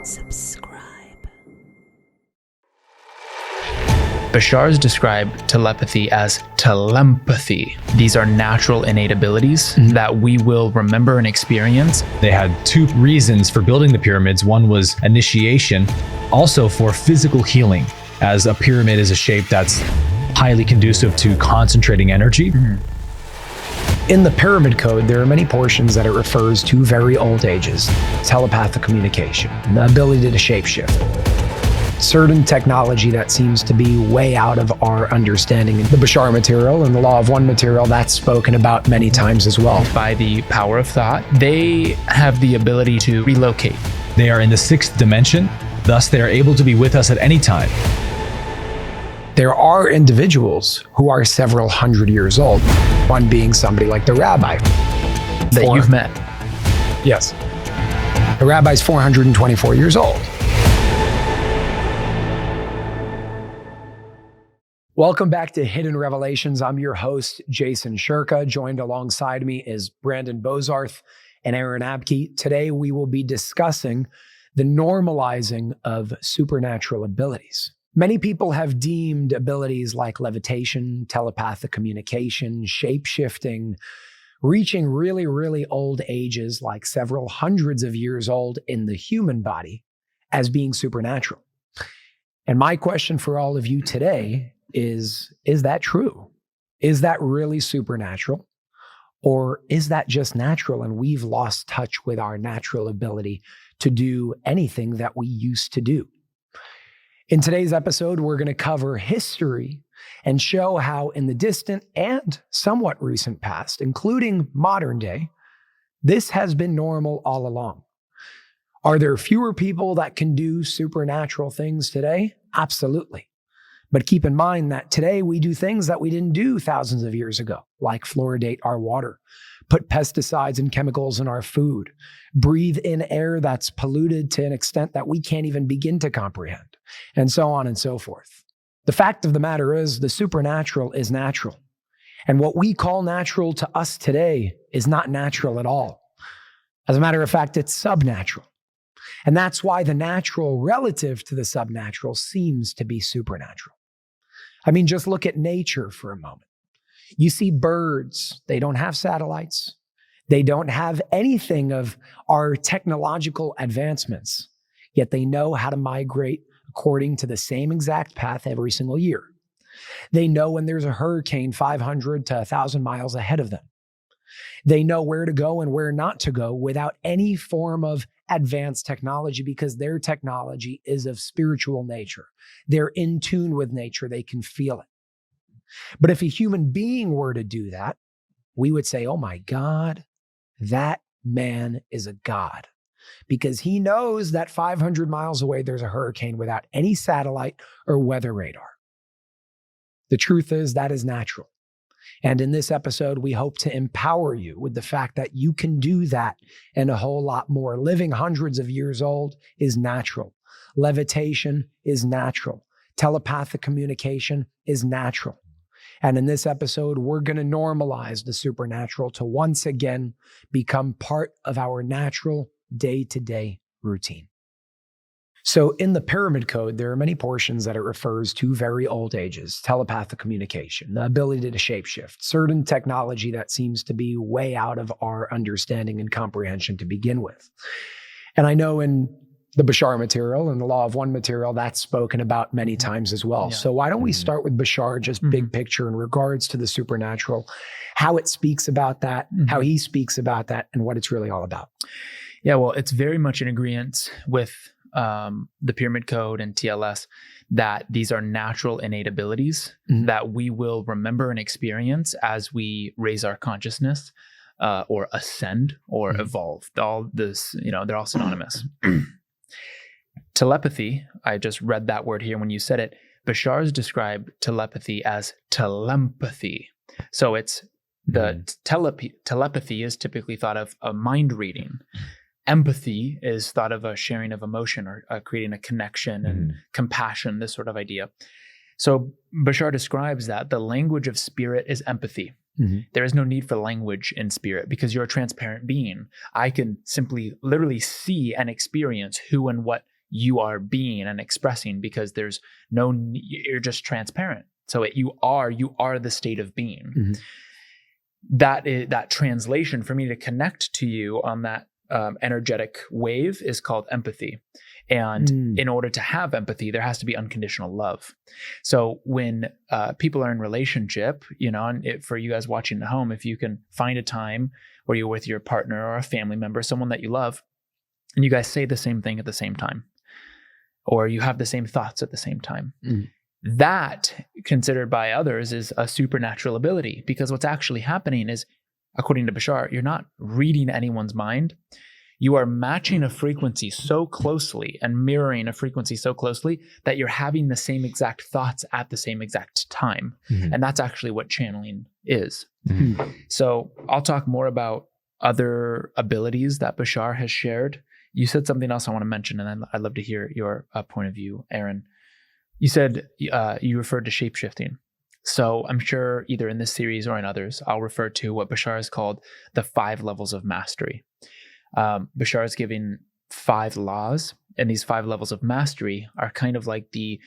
Subscribe. Bashar's described telepathy as telepathy. These are natural innate abilities that we will remember and experience. They had two reasons for building the pyramids. One was initiation, also for physical healing, as a pyramid is a shape that's highly conducive to concentrating energy. In the pyramid code, there are many portions that it refers to very old ages, telepathic communication, the ability to shapeshift, certain technology that seems to be way out of our understanding. The Bashar material and the law of one material, that's spoken about many times as well. By the power of thought, they have the ability to relocate. They are in the sixth dimension, thus they are able to be with us at any time. There are individuals who are several hundred years old, one being somebody like the rabbi. That you've met. Yes. The rabbi's 424 years old. Welcome back to Hidden Revelations. I'm your host, Jason Shurka. Joined alongside me is Brandon Bozarth and Aaron Abke. Today, we will be discussing the normalizing of supernatural abilities. Many people have deemed abilities like levitation, telepathic communication, shape-shifting, reaching really, really old ages, like several hundreds of years old in the human body, as being supernatural. And my question for all of you today is that true? Is that really supernatural? Or is that just natural and we've lost touch with our natural ability to do anything that we used to do? In today's episode, we're going to cover history and show how in the distant and somewhat recent past, including modern day, this has been normal all along. Are there fewer people that can do supernatural things today? Absolutely. But keep in mind that today we do things that we didn't do thousands of years ago, like fluoridate our water, put pesticides and chemicals in our food, breathe in air that's polluted to an extent that we can't even begin to comprehend, and so on and so forth. The fact of the matter is the supernatural is natural. And what we call natural to us today is not natural at all. As a matter of fact, it's subnatural. And that's why the natural relative to the subnatural seems to be supernatural. I mean, just look at nature for a moment. You see birds, they don't have satellites. They don't have anything of our technological advancements, yet they know how to migrate according to the same exact path every single year. They know when there's a hurricane 500 to 1,000 miles ahead of them. They know where to go and where not to go without any form of advanced technology because their technology is of spiritual nature. They're in tune with nature. They can feel it. But if a human being were to do that, we would say, oh my God, that man is a god. Because he knows that 500 miles away, there's a hurricane without any satellite or weather radar. The truth is that is natural. And in this episode, we hope to empower you with the fact that you can do that and a whole lot more. Living hundreds of years old is natural. Levitation is natural. Telepathic communication is natural. And in this episode, we're going to normalize the supernatural to once again become part of our natural day-to-day routine. So in the pyramid code, there are many portions that it refers to very old ages, telepathic communication, the ability to shapeshift, certain technology that seems to be way out of our understanding and comprehension to begin with. And I know in the Bashar material and the law of one material, that's spoken about many times as well. Yeah. So why don't we start with Bashar, just big picture in regards to the supernatural, how it speaks about that, how he speaks about that, and what it's really all about. Yeah, well, it's very much in agreement with the pyramid code and TLS that these are natural innate abilities that we will remember and experience as we raise our consciousness or ascend or evolve. All this, they're all synonymous. Telepathy, I just read that word here when you said it. Bashar's described telepathy as telepathy. So it's the telepathy is typically thought of a mind reading. Empathy is thought of a sharing of emotion or creating a connection and compassion, this sort of idea. So Bashar describes that the language of spirit is empathy. There is no need for language in spirit because you're a transparent being. I can simply literally see and experience who and what you are being and expressing because there's you're just transparent. So you are the state of being. That translation for me to connect to you on that energetic wave is called empathy. And in order to have empathy, there has to be unconditional love. So when people are in relationship, and for you guys watching at home, if you can find a time where you're with your partner or a family member, someone that you love, and you guys say the same thing at the same time, or you have the same thoughts at the same time, that considered by others is a supernatural ability, because what's actually happening is, according to Bashar, you're not reading anyone's mind. You are matching a frequency so closely and mirroring a frequency so closely that you're having the same exact thoughts at the same exact time. And that's actually what channeling is. So I'll talk more about other abilities that Bashar has shared. You said something else I want to mention, and I'd love to hear your point of view, Aaron. You said you referred to shapeshifting. So I'm sure either in this series or in others, I'll refer to what Bashar has called the 5 levels of mastery. Bashar is giving 5 laws, and these 5 levels of mastery are kind of like the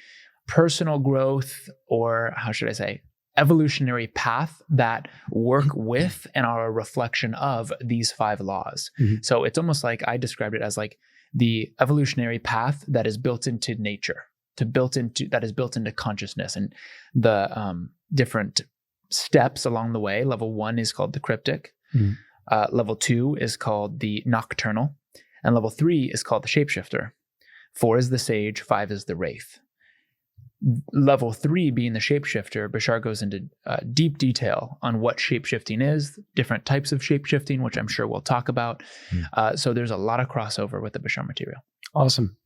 personal growth, or how should I say, evolutionary path that work with and are a reflection of these 5 laws. So it's almost like I described it as like the evolutionary path that is built into nature, that is built into consciousness, and the different steps along the way. Level 1 is called the cryptic. Level 2 is called the nocturnal, and level 3 is called the shapeshifter. 4 is the sage, 5 is the wraith. Level 3 being the shapeshifter, Bashar goes into deep detail on what shapeshifting is, different types of shapeshifting, which I'm sure we'll talk about. So there's a lot of crossover with the Bashar material. Awesome.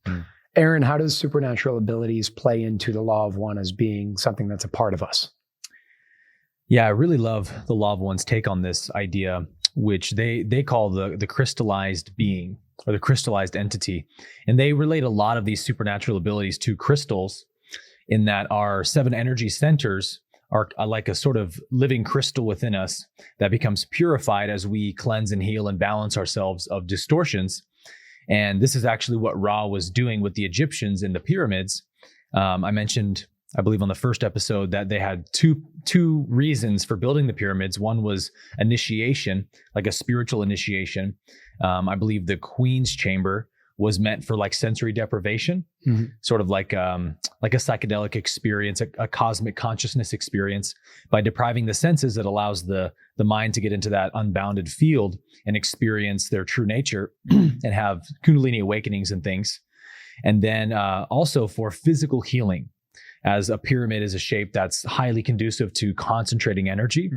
Aaron, how does supernatural abilities play into the law of one as being something that's a part of us? Yeah, I really love the law of one's take on this idea, which they call the crystallized being, or the crystallized entity. And they relate a lot of these supernatural abilities to crystals, in that our 7 energy centers are like a sort of living crystal within us that becomes purified as we cleanse and heal and balance ourselves of distortions. And this is actually what Ra was doing with the Egyptians in the pyramids. I mentioned, I believe on the first episode, that they had two reasons for building the pyramids. One was initiation, like a spiritual initiation. I believe the Queen's Chamber was meant for like sensory deprivation, sort of like a psychedelic experience, a cosmic consciousness experience. By depriving the senses, it allows the mind to get into that unbounded field and experience their true nature and have Kundalini awakenings and things. And then also for physical healing, as a pyramid is a shape that's highly conducive to concentrating energy.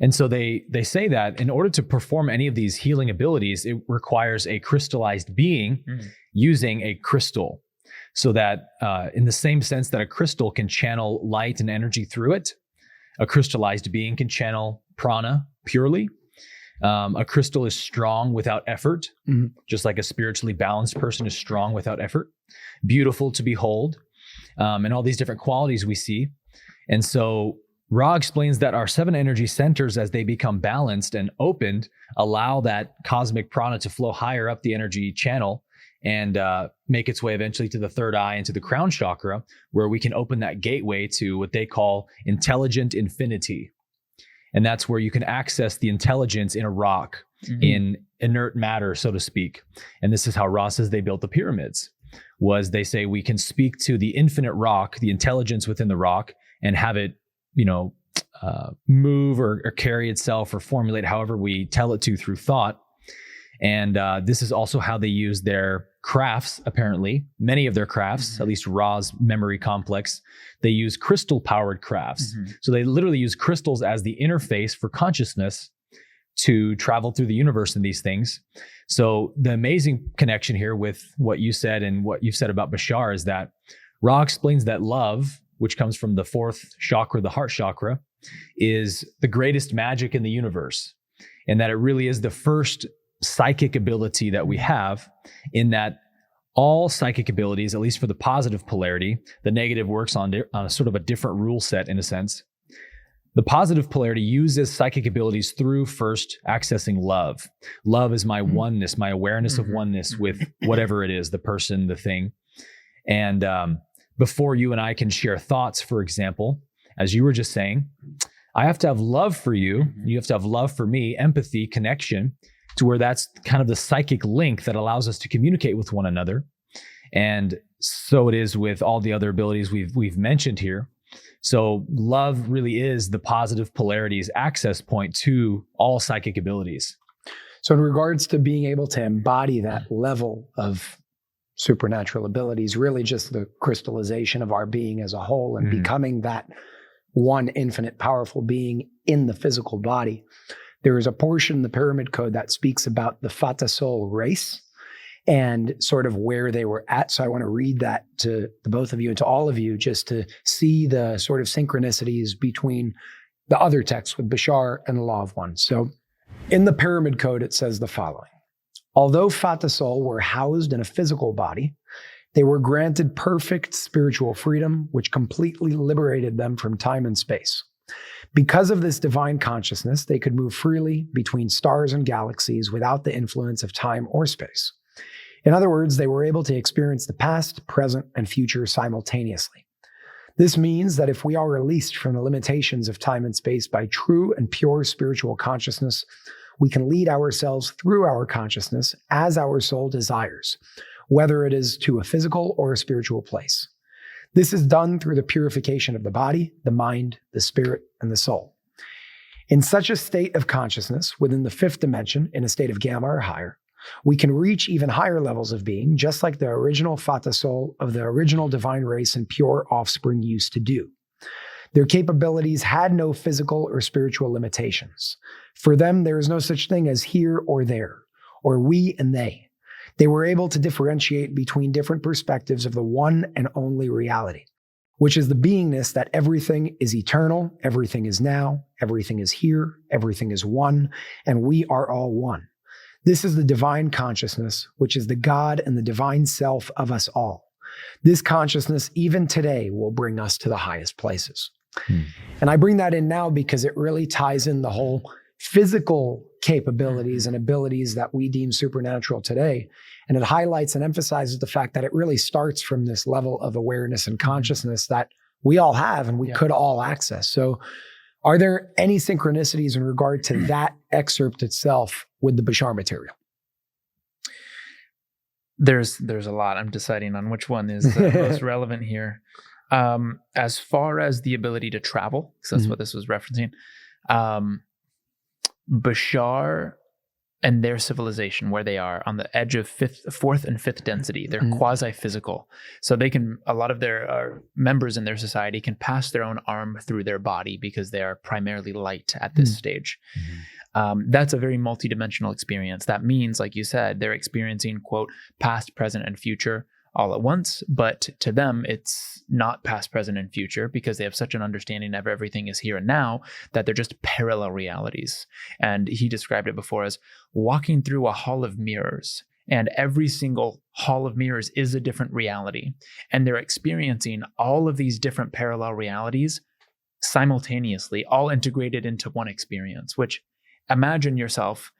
And so they say that in order to perform any of these healing abilities, it requires a crystallized being using a crystal. So that in the same sense that a crystal can channel light and energy through it, a crystallized being can channel prana purely. A crystal is strong without effort, just like a spiritually balanced person is strong without effort, beautiful to behold, and all these different qualities we see. And so Ra explains that our 7 energy centers, as they become balanced and opened, allow that cosmic prana to flow higher up the energy channel and make its way eventually to the 3rd eye and to the crown chakra, where we can open that gateway to what they call intelligent infinity. And that's where you can access the intelligence in a rock, in inert matter, so to speak. And this is how Ra says they built the pyramids, was they say we can speak to the infinite rock, the intelligence within the rock, and have it move or carry itself or formulate however we tell it to through thought. And this is also how they use their crafts, apparently. Many of their crafts, at least Ra's memory complex, they use crystal-powered crafts. So they literally use crystals as the interface for consciousness to travel through the universe in these things. So the amazing connection here with what you said and what you've said about Bashar is that Ra explains that love, which comes from the 4th chakra, the heart chakra, is the greatest magic in the universe. And that it really is the first psychic ability that we have, in that all psychic abilities, at least for the positive polarity, the negative works on a sort of a different rule set in a sense. The positive polarity uses psychic abilities through first accessing love. Love is my oneness, my awareness of oneness with whatever it is, the person, the thing. And before you and I can share thoughts, for example, as you were just saying, I have to have love for you. You have to have love for me, empathy, connection, to where that's kind of the psychic link that allows us to communicate with one another. And so it is with all the other abilities we've mentioned here. So love really is the positive polarity's access point to all psychic abilities. So in regards to being able to embody that level of supernatural abilities, really just the crystallization of our being as a whole and becoming that one infinite powerful being in the physical body. There is a portion in the pyramid code that speaks about the Fatasol race and sort of where they were at. So I want to read that to the both of you and to all of you just to see the sort of synchronicities between the other texts with Bashar and the Law of One. So in the pyramid code, it says the following. Although Fatasol were housed in a physical body, they were granted perfect spiritual freedom, which completely liberated them from time and space. Because of this divine consciousness, they could move freely between stars and galaxies without the influence of time or space. In other words, they were able to experience the past, present, and future simultaneously. This means that if we are released from the limitations of time and space by true and pure spiritual consciousness, we can lead ourselves through our consciousness as our soul desires, whether it is to a physical or a spiritual place. This is done through the purification of the body, the mind, the spirit, and the soul. In such a state of consciousness, within the fifth dimension, in a state of gamma or higher, we can reach even higher levels of being, just like the original Fatasol of the original divine race and pure offspring used to do. Their capabilities had no physical or spiritual limitations. For them, there is no such thing as here or there, or we and they. They were able to differentiate between different perspectives of the one and only reality, which is the beingness that everything is eternal, everything is now, everything is here, everything is one, and we are all one. This is the divine consciousness, which is the God and the divine self of us all. This consciousness, even today, will bring us to the highest places. And I bring that in now because it really ties in the whole physical capabilities and abilities that we deem supernatural today. And it highlights and emphasizes the fact that it really starts from this level of awareness and consciousness that we all have and we could all access. So are there any synchronicities in regard to that excerpt itself with the Bashar material? There's a lot. I'm deciding on which one is the most relevant here. As far as the ability to travel, because that's what this was referencing, Bashar and their civilization, where they are on the edge of fourth and fifth density, they're quasi-physical. So they can, a lot of their members in their society can pass their own arm through their body because they are primarily light at this stage. That's a very multidimensional experience. That means, like you said, they're experiencing, quote, past, present, and future all at once, but to them, it's not past, present, and future because they have such an understanding of everything is here and now that they're just parallel realities. And he described it before as walking through a hall of mirrors, and every single hall of mirrors is a different reality. And they're experiencing all of these different parallel realities simultaneously, all integrated into one experience, which imagine yourself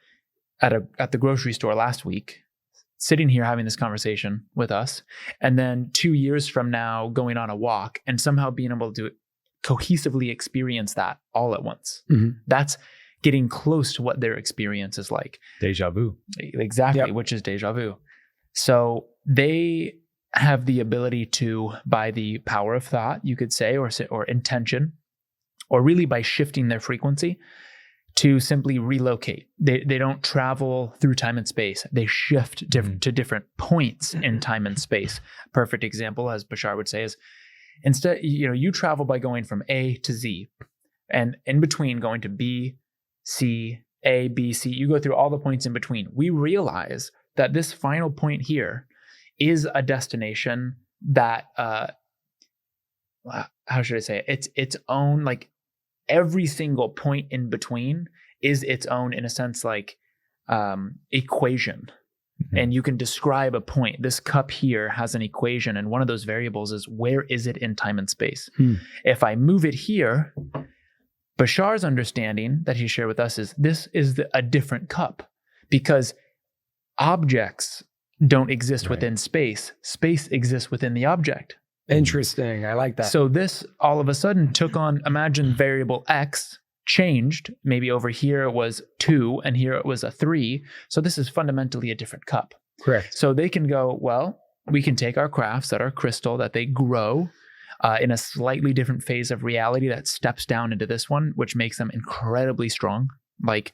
at the grocery store last week, sitting here having this conversation with us, and then 2 years from now going on a walk and somehow being able to cohesively experience that all at once. That's getting close to what their experience is like. Deja vu. Exactly, which is deja vu. So they have the ability to, by the power of thought, you could say, or intention, or really by shifting their frequency, to simply relocate. They don't travel through time and space. They shift to different points in time and space. Perfect example, as Bashar would say, is instead, you travel by going from A to Z, and in between going to B, C, A, B, C. You go through all the points in between. We realize that this final point here is a destination that, how should I say it? It's its own, like, every single point in between is its own, in a sense, like equation. And you can describe a point. This cup here has an equation, and one of those variables is where is it in time and space? If I move it here, Bashar's understanding that he shared with us is this is a different cup, because objects don't exist within space. Space exists within the object. Interesting. I like that. So this all of a sudden took on, imagine variable X changed. Maybe over here it was 2 and here it was a 3. So this is fundamentally a different cup. Correct. So they can go, well, we can take our crafts that are crystal, that they grow in a slightly different phase of reality that steps down into this one, which makes them incredibly strong, like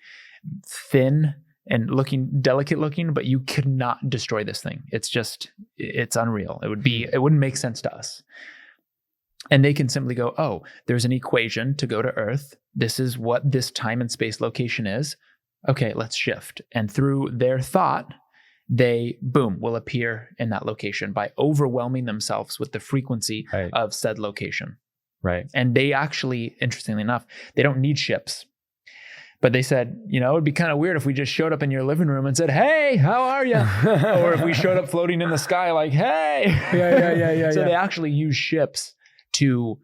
thin and delicate looking, but you could not destroy this thing. It's unreal. It wouldn't make sense to us. And they can simply go, oh, there's an equation to go to Earth. This is what this time and space location is. Okay, let's shift. And through their thought, they, boom, will appear in that location by overwhelming themselves with the frequency of said location. Right. And they actually, interestingly enough, they don't need ships. But they said, it'd be kind of weird if we just showed up in your living room and said, hey, how are you? Or if we showed up floating in the sky like, hey. Yeah. So they actually use ships to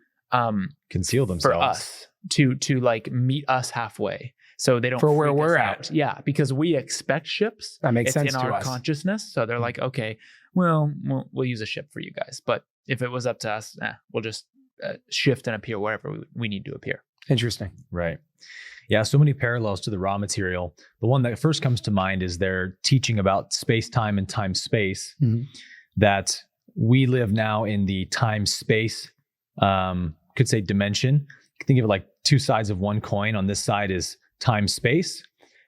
conceal themselves. For us, to like meet us halfway. So they don't for where freak we're us at. out. Yeah, because we expect ships. That makes sense in to our us. consciousness. So they're like, okay, well, we'll use a ship for you guys. But if it was up to us, we'll just shift and appear wherever we need to appear. Interesting. Right. Yeah, so many parallels to the raw material. The one that first comes to mind is they're teaching about space-time and time-space, that we live now in the time-space, could say dimension. You can think of it like two sides of one coin. On this side is time-space,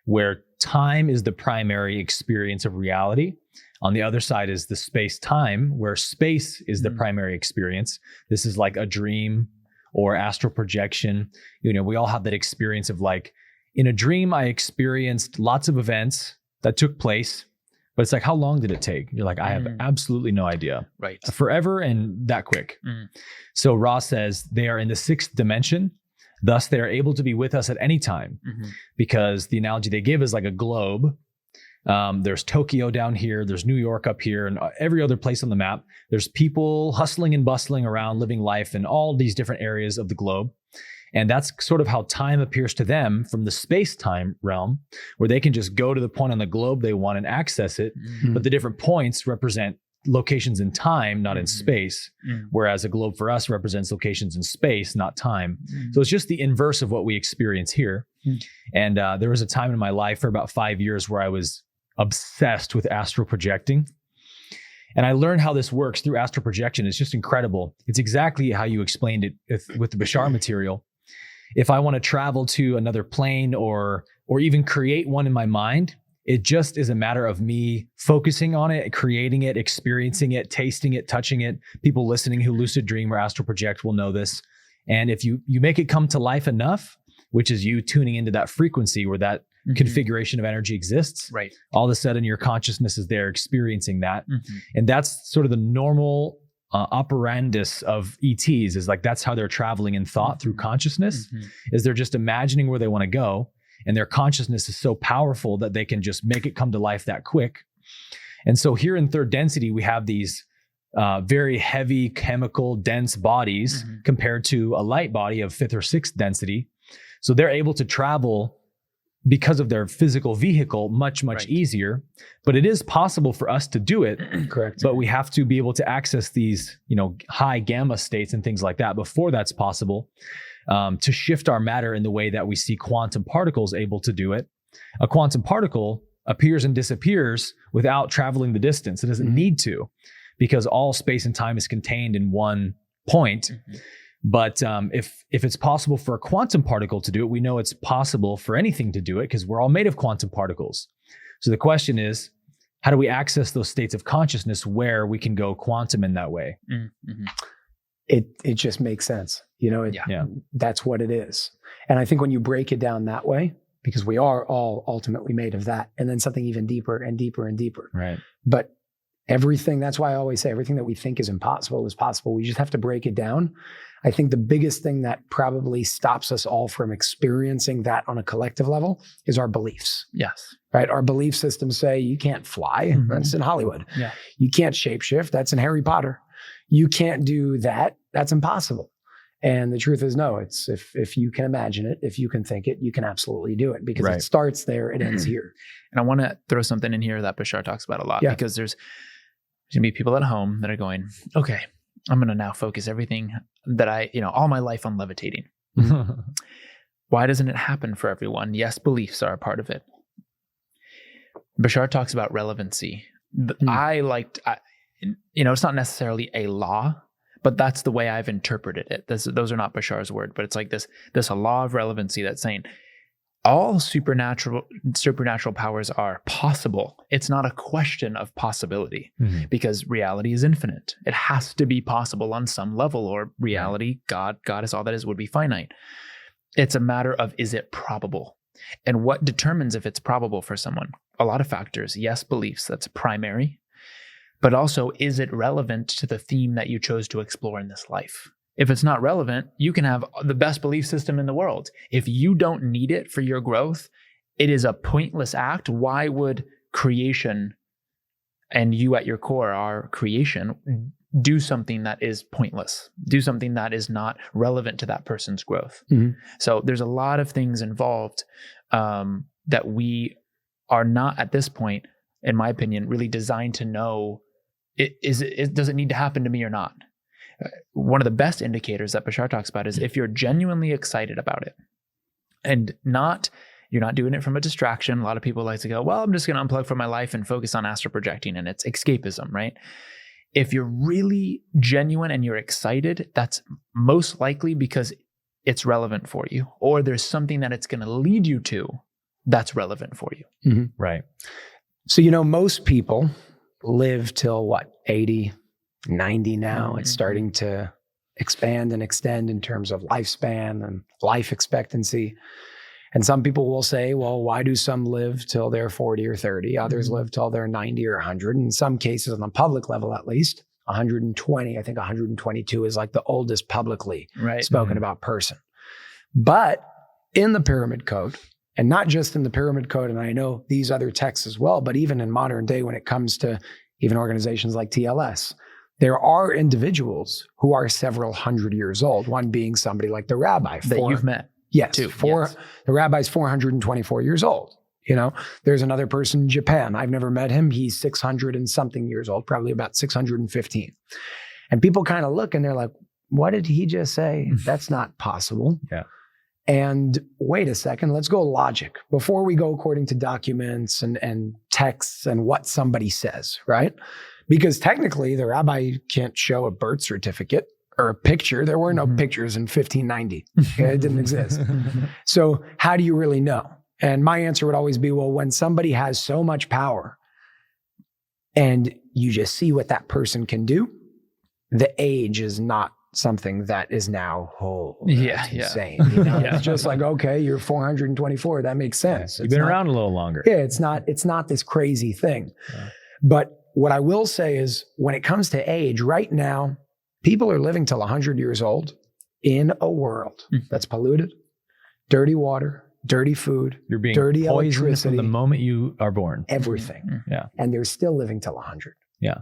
where time is the primary experience of reality. On the other side is the space-time, where space is the primary experience. This is like a dream or astral projection. We all have that experience of like, in a dream, I experienced lots of events that took place, but it's like, how long did it take? You're like, I have absolutely no idea. Right. Forever and that quick. So Ra says they are in the 6th dimension. Thus, they are able to be with us at any time, because the analogy they give is like a globe. There's Tokyo down here, there's New York up here, and every other place on the map. There's people hustling and bustling around, living life in all these different areas of the globe. And that's sort of how time appears to them from the space-time realm, where they can just go to the point on the globe they want and access it. But the different points represent locations in time, not in space, whereas a globe for us represents locations in space, not time. So it's just the inverse of what we experience here. And there was a time in my life for about 5 years where I was obsessed with astral projecting. And I learned how this works through astral projection. It's just incredible. It's exactly how you explained it with the Bashar material. If I want to travel to another plane or even create one in my mind, it just is a matter of me focusing on it, creating it, experiencing it, tasting it, touching it. People listening who lucid dream or astral project will know this. And if you make it come to life enough, which is you tuning into that frequency where that configuration of energy exists, right, all of a sudden your consciousness is there experiencing that. And that's sort of the normal operandus of ETs, is like that's how they're traveling in thought through consciousness, is they're just imagining where they want to go. And their consciousness is so powerful that they can just make it come to life that quick. And so here in 3rd density, we have these very heavy chemical dense bodies compared to a light body of 5th or 6th density. So they're able to travel because of their physical vehicle much easier. But it is possible for us to do it. Correct. But we have to be able to access these, high gamma states and things like that before that's possible. To shift our matter in the way that we see quantum particles able to do it. A quantum particle appears and disappears without traveling the distance. It doesn't need to, because all space and time is contained in one point. But if it's possible for a quantum particle to do it, we know it's possible for anything to do it, because we're all made of quantum particles. So the question is, how do we access those states of consciousness where we can go quantum in that way? It just makes sense. That's what it is. And I think when you break it down that way, because we are all ultimately made of that, and then something even deeper and deeper and deeper. Right. But everything, that's why I always say everything that we think is impossible is possible. We just have to break it down. I think the biggest thing that probably stops us all from experiencing that on a collective level is our beliefs. Yes. Right? Our belief systems say you can't fly. That's in Hollywood. Yeah. You can't shapeshift. That's in Harry Potter. You can't do that. That's impossible. And the truth is, no, it's if you can imagine it, if you can think it, you can absolutely do it, because Right. it starts there, it ends here. And I want to throw something in here that Bashar talks about a lot, Yeah. because there's going to be people at home that are going, okay, I'm going to now focus everything that all my life on levitating. Why doesn't it happen for everyone? Yes, beliefs are a part of it. Bashar talks about relevancy. It's not necessarily a law, but that's the way I've interpreted it. Those are not Bashar's word, but it's like this law of relevancy that's saying all supernatural powers are possible. It's not a question of possibility, because reality is infinite. It has to be possible on some level, or reality, God is all that is, would be finite. It's a matter of, is it probable? And what determines if it's probable for someone? A lot of factors. Yes, beliefs, that's primary. But also, is it relevant to the theme that you chose to explore in this life? If it's not relevant, you can have the best belief system in the world. If you don't need it for your growth, it is a pointless act. Why would creation, and you at your core are creation, do something that is pointless, do something that is not relevant to that person's growth? So there's a lot of things involved that we are not, at this point, in my opinion, really designed to know, does it need to happen to me or not? One of the best indicators that Bashar talks about is if you're genuinely excited about it, and you're not doing it from a distraction. A lot of people like to go, well, I'm just going to unplug from my life and focus on astral projecting, and it's escapism, right? If you're really genuine and you're excited, that's most likely because it's relevant for you, or there's something that it's going to lead you to that's relevant for you. Right. So, most people live till 80, 90 now. It's starting to expand and extend in terms of lifespan and life expectancy. And some people will say, well, why do some live till they're 40 or 30? Others live till they're 90 or 100. In some cases, on the public level at least, 120. I think 122 is like the oldest publicly spoken about person. But in the Pyramid Code, and not just in the Pyramid Code, and I know these other texts as well, but even in modern day, when it comes to even organizations like TLS, there are individuals who are several hundred years old, one being somebody like the rabbi. That you've met. Yes. Too. The rabbi's 424 years old. There's another person in Japan. I've never met him. He's 600 and something years old, probably about 615. And people kind of look and they're like, what did he just say? That's not possible. Yeah. And wait a second, let's go logic before we go according to documents and texts and what somebody says, right? Because technically the rabbi can't show a birth certificate or a picture. There were no pictures in 1590. It didn't exist. So how do you really know? And my answer would always be, well, when somebody has so much power and you just see what that person can do, the age is not something that is now, that's insane. It's just like, okay, you're 424. That makes sense. You've been around a little longer. Yeah, it's not this crazy thing. Yeah. But what I will say is when it comes to age, right now, people are living till 100 years old in a world that's polluted, dirty water, dirty food, you're being dirty poisoned electricity, from the moment you are born. Everything. Yeah. And they're still living till 100. Yeah.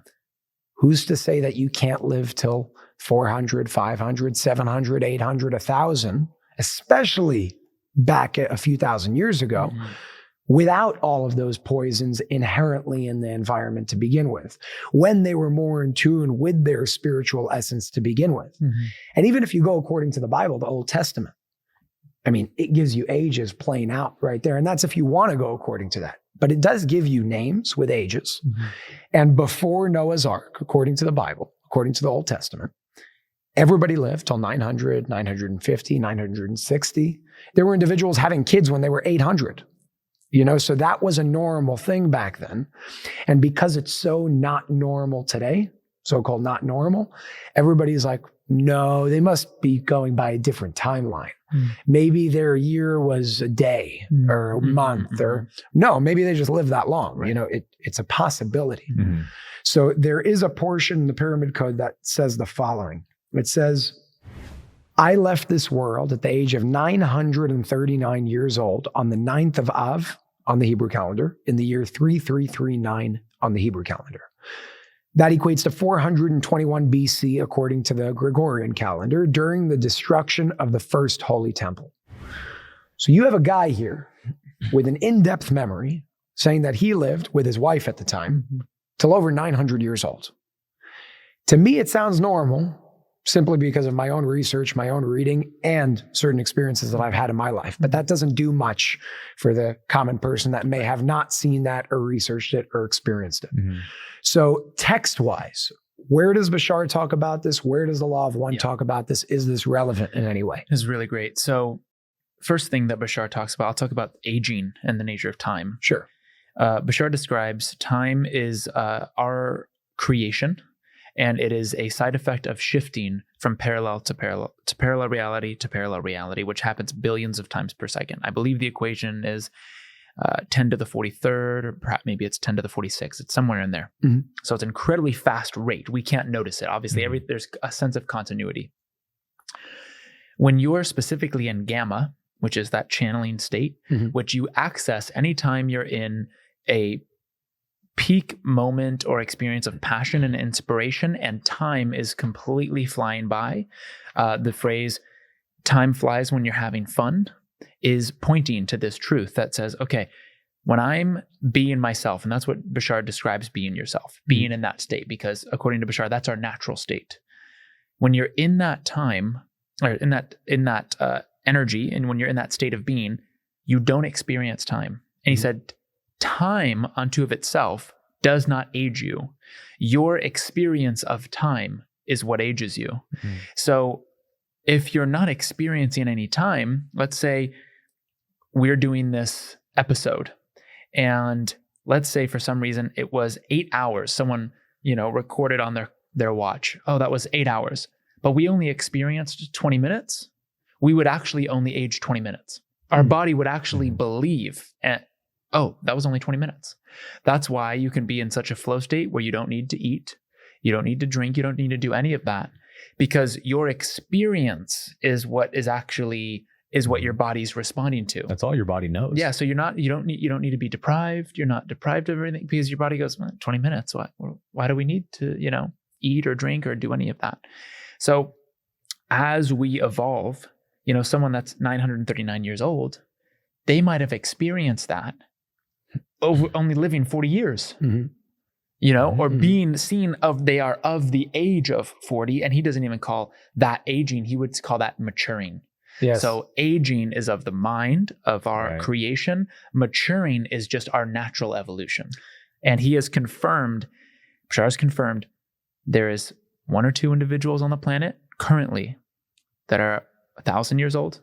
Who's to say that you can't live till 400, 500, 700, 800, 1,000, especially back a few thousand years ago, without all of those poisons inherently in the environment to begin with, when they were more in tune with their spiritual essence to begin with. And even if you go according to the Bible, the Old Testament, I mean, it gives you ages playing out right there. And that's if you want to go according to that. But it does give you names with ages. And before Noah's Ark, according to the Bible, according to the Old Testament, everybody lived till 900, 950, 960. There were individuals having kids when they were 800. So that was a normal thing back then. And because it's so not normal today, so-called not normal, everybody's like, no, they must be going by a different timeline. Maybe their year was a day or a month, or no, maybe they just lived that long. Right. It's a possibility. So there is a portion in the Pyramid Code that says the following. It says, I left this world at the age of 939 years old on the 9th of Av on the Hebrew calendar in the year 3339 on the Hebrew calendar. That equates to 421 BC, according to the Gregorian calendar, during the destruction of the first Holy Temple. So you have a guy here with an in-depth memory saying that he lived with his wife at the time till over 900 years old. To me, it sounds normal simply because of my own research, my own reading, and certain experiences that I've had in my life. But that doesn't do much for the common person that may have not seen that or researched it or experienced it. So text-wise, where does Bashar talk about this? Where does the Law of One talk about this? Is this relevant in any way? This is really great. So first thing that Bashar talks about, I'll talk about aging and the nature of time. Sure. Bashar describes time is our creation, and it is a side effect of shifting from parallel to parallel reality to parallel reality, which happens billions of times per second. I believe the equation is 10 to the 43rd, or perhaps maybe it's 10 to the 46th. It's somewhere in there. So it's an incredibly fast rate. We can't notice it. Obviously, there's a sense of continuity. When you're specifically in gamma, which is that channeling state, which you access anytime you're in a peak moment or experience of passion and inspiration, and time is completely flying by. The phrase, time flies when you're having fun, is pointing to this truth that says, okay, when I'm being myself, and that's what Bashar describes being yourself, being in that state, because according to Bashar, that's our natural state. When you're in that time, or in that energy, and when you're in that state of being, you don't experience time. And he said, time unto of itself does not age you. Your experience of time is what ages you. So if you're not experiencing any time, let's say we're doing this episode, and let's say for some reason it was 8 hours. Someone, recorded on their watch. Oh, that was 8 hours. But we only experienced 20 minutes. We would actually only age 20 minutes. Our body would actually believe, oh, that was only 20 minutes. That's why you can be in such a flow state where you don't need to eat, you don't need to drink, you don't need to do any of that, because your experience is what your body's responding to. That's all your body knows. Yeah, so you don't need to be deprived. You're not deprived of everything, because your body goes, 20 minutes. Why do we need to, eat or drink or do any of that? So as we evolve, someone that's 939 years old, they might have experienced that over only living 40 years, or being seen they are of the age of 40. And he doesn't even call that aging. He would call that maturing. Yes. So aging is of the mind, of our creation. Maturing is just our natural evolution. And he has confirmed, Bashar has confirmed, there is 1 or 2 individuals on the planet currently that are 1,000 years old,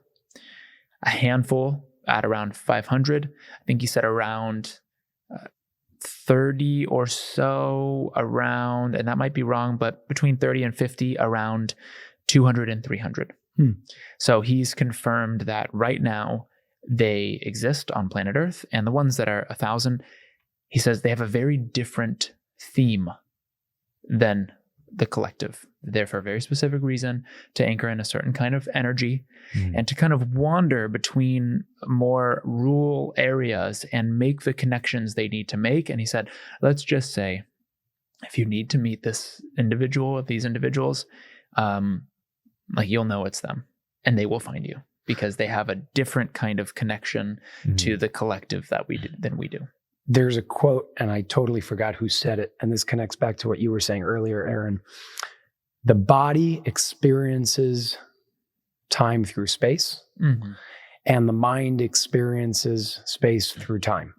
a handful at around 500. I think he said around 30 or so around, and that might be wrong, but between 30 and 50, around 200 and 300. So he's confirmed that right now they exist on planet Earth, and the ones that are 1,000, he says they have a very different theme than the collective. They're there for a very specific reason, to anchor in a certain kind of energy and to kind of wander between more rural areas and make the connections they need to make. And he said, let's just say, if you need to meet this individual, these individuals, you'll know it's them, and they will find you, because they have a different kind of connection to the collective than we do. There's a quote, and I totally forgot who said it, and this connects back to what you were saying earlier, Aaron. The body experiences time through space, and the mind experiences space through time.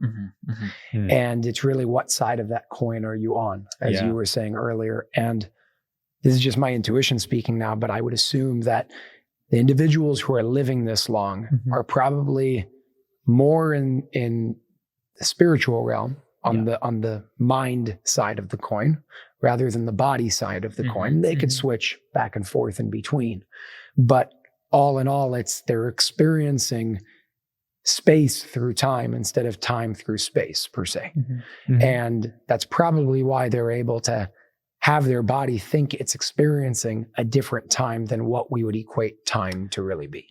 And it's really, what side of that coin are you on, as you were saying earlier. And this is just my intuition speaking now, but I would assume that the individuals who are living this long are probably more in the spiritual realm, on the mind side of the coin, rather than the body side of the coin. They could switch back and forth in between, but all in all, they're experiencing space through time instead of time through space per se. And that's probably why they're able to have their body think it's experiencing a different time than what we would equate time to really be.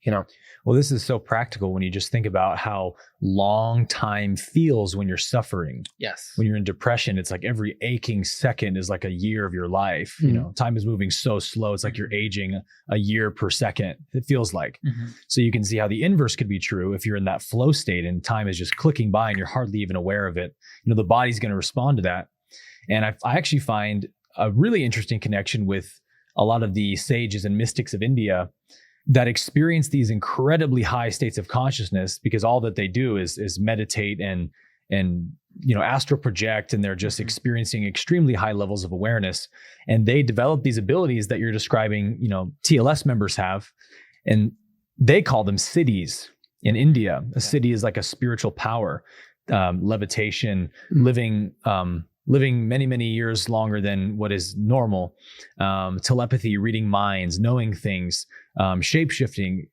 Well, this is so practical when you just think about how long time feels when you're suffering. Yes. When you're in depression, it's like every aching second is like a year of your life. Time is moving so slow. It's like you're aging a year per second. It feels like. So you can see how the inverse could be true if you're in that flow state and time is just clicking by and you're hardly even aware of it. The body's going to respond to that. And I actually find a really interesting connection with a lot of the sages and mystics of India that experience these incredibly high states of consciousness, because all that they do is meditate and astral project, and they're just experiencing extremely high levels of awareness. And they develop these abilities that you're describing, TLS members have, and they call them siddhis in India. A siddhi is like a spiritual power, levitation, living many, many years longer than what is normal, telepathy, reading minds, knowing things, shape-shifting,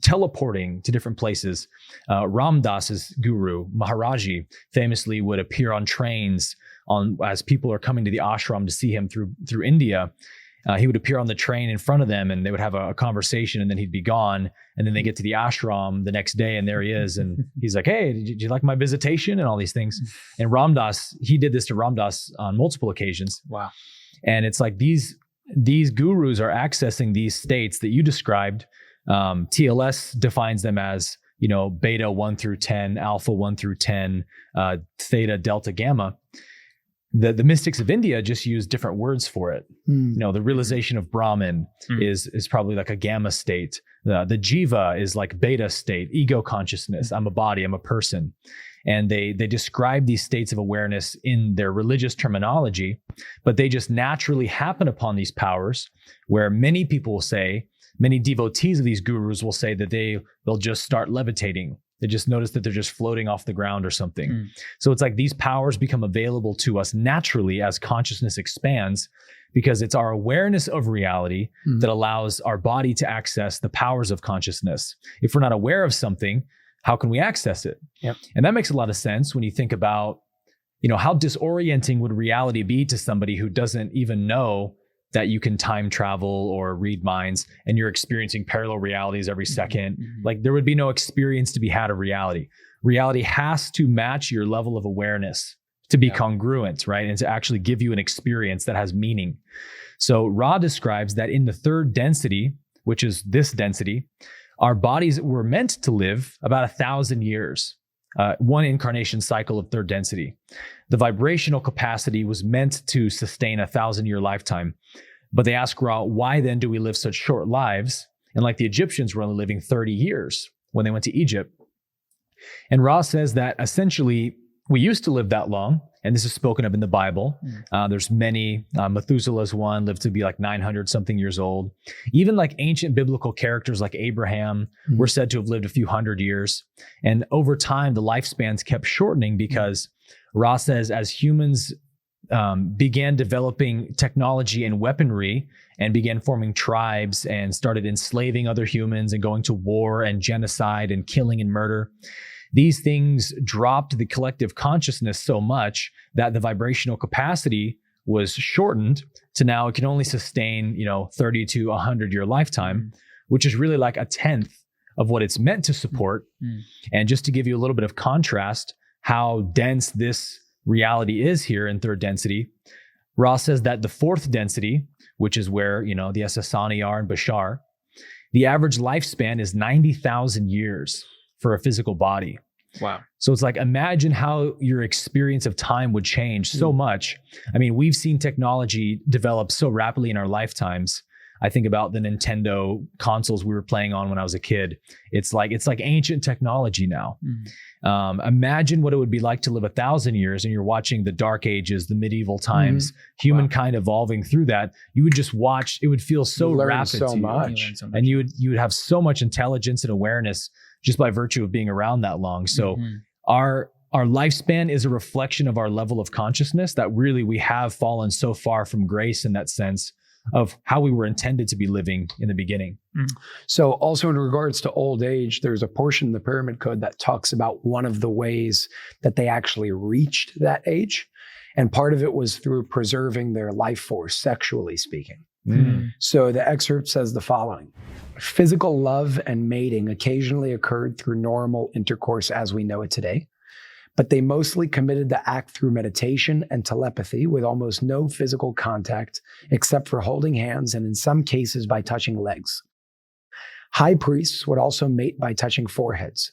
teleporting to different places. Ram Dass's guru, Maharaji, famously would appear on trains as people are coming to the ashram to see him through India. He would appear on the train in front of them and they would have a conversation, and then he'd be gone. And then they get to the ashram the next day and there he is. And he's like, hey, did you like my visitation? And all these things. And Ram Dass, he did this to Ram Dass on multiple occasions. Wow. And it's like these gurus are accessing these states that you described. TLS defines them as, beta 1 through 10, alpha 1 through 10, theta, delta, gamma. The mystics of India just use different words for it. The realization of Brahman is probably like a gamma state. The jiva is like beta state, ego consciousness. I'm a body, I'm a person. And they describe these states of awareness in their religious terminology, but they just naturally happen upon these powers, where many people will say, many devotees of these gurus will say that they'll just start levitating. They just notice that they're just floating off the ground or something. So it's like these powers become available to us naturally as consciousness expands, because it's our awareness of reality that allows our body to access the powers of consciousness. If we're not aware of something, how can we access it? Yep. And that makes a lot of sense when you think about, how disorienting would reality be to somebody who doesn't even know that you can time travel or read minds, and you're experiencing parallel realities every second. Like, there would be no experience to be had of reality. Reality has to match your level of awareness to be congruent, right? And to actually give you an experience that has meaning. So Ra describes that in the third density, which is this density, our bodies were meant to live about 1,000 years. One incarnation cycle of third density. The vibrational capacity was meant to sustain 1,000-year lifetime. But they ask Ra, why then do we live such short lives? And like the Egyptians were only living 30 years when they went to Egypt. And Ra says that essentially we used to live that long, and this is spoken of in the Bible. There's many, Methuselah's one lived to be like 900 something years old. Even like ancient biblical characters like Abraham were said to have lived a few hundred years. And over time, the lifespans kept shortening because Ra says as humans began developing technology and weaponry and began forming tribes and started enslaving other humans and going to war and genocide and killing and murder, these things dropped the collective consciousness so much that the vibrational capacity was shortened to now it can only sustain, 30 to 100-year lifetime, which is really like a tenth of what it's meant to support. And just to give you a little bit of contrast, how dense this reality is here in third density, Ra says that the fourth density, which is where, the Essassani are in Bashar, the average lifespan is 90,000 years for a physical body. Wow. So it's like, imagine how your experience of time would change so much. I mean, we've seen technology develop so rapidly in our lifetimes. I think about the Nintendo consoles we were playing on when I was a kid. It's like ancient technology now. Imagine what it would be like to live 1,000 years and you're watching the dark ages, the medieval times, humankind evolving through that. You would just watch, it would feel so rapid so to you. much. And you would have so much intelligence and awareness just by virtue of being around that long. So our lifespan is a reflection of our level of consciousness, that really we have fallen so far from grace in that sense of how we were intended to be living in the beginning. So also in regards to old age, there's a portion in the Pyramid Code that talks about one of the ways that they actually reached that age. And part of it was through preserving their life force, sexually speaking. So the excerpt says the following: physical love and mating occasionally occurred through normal intercourse as we know it today, but they mostly committed the act through meditation and telepathy with almost no physical contact except for holding hands and in some cases by touching legs. High priests would also mate by touching foreheads.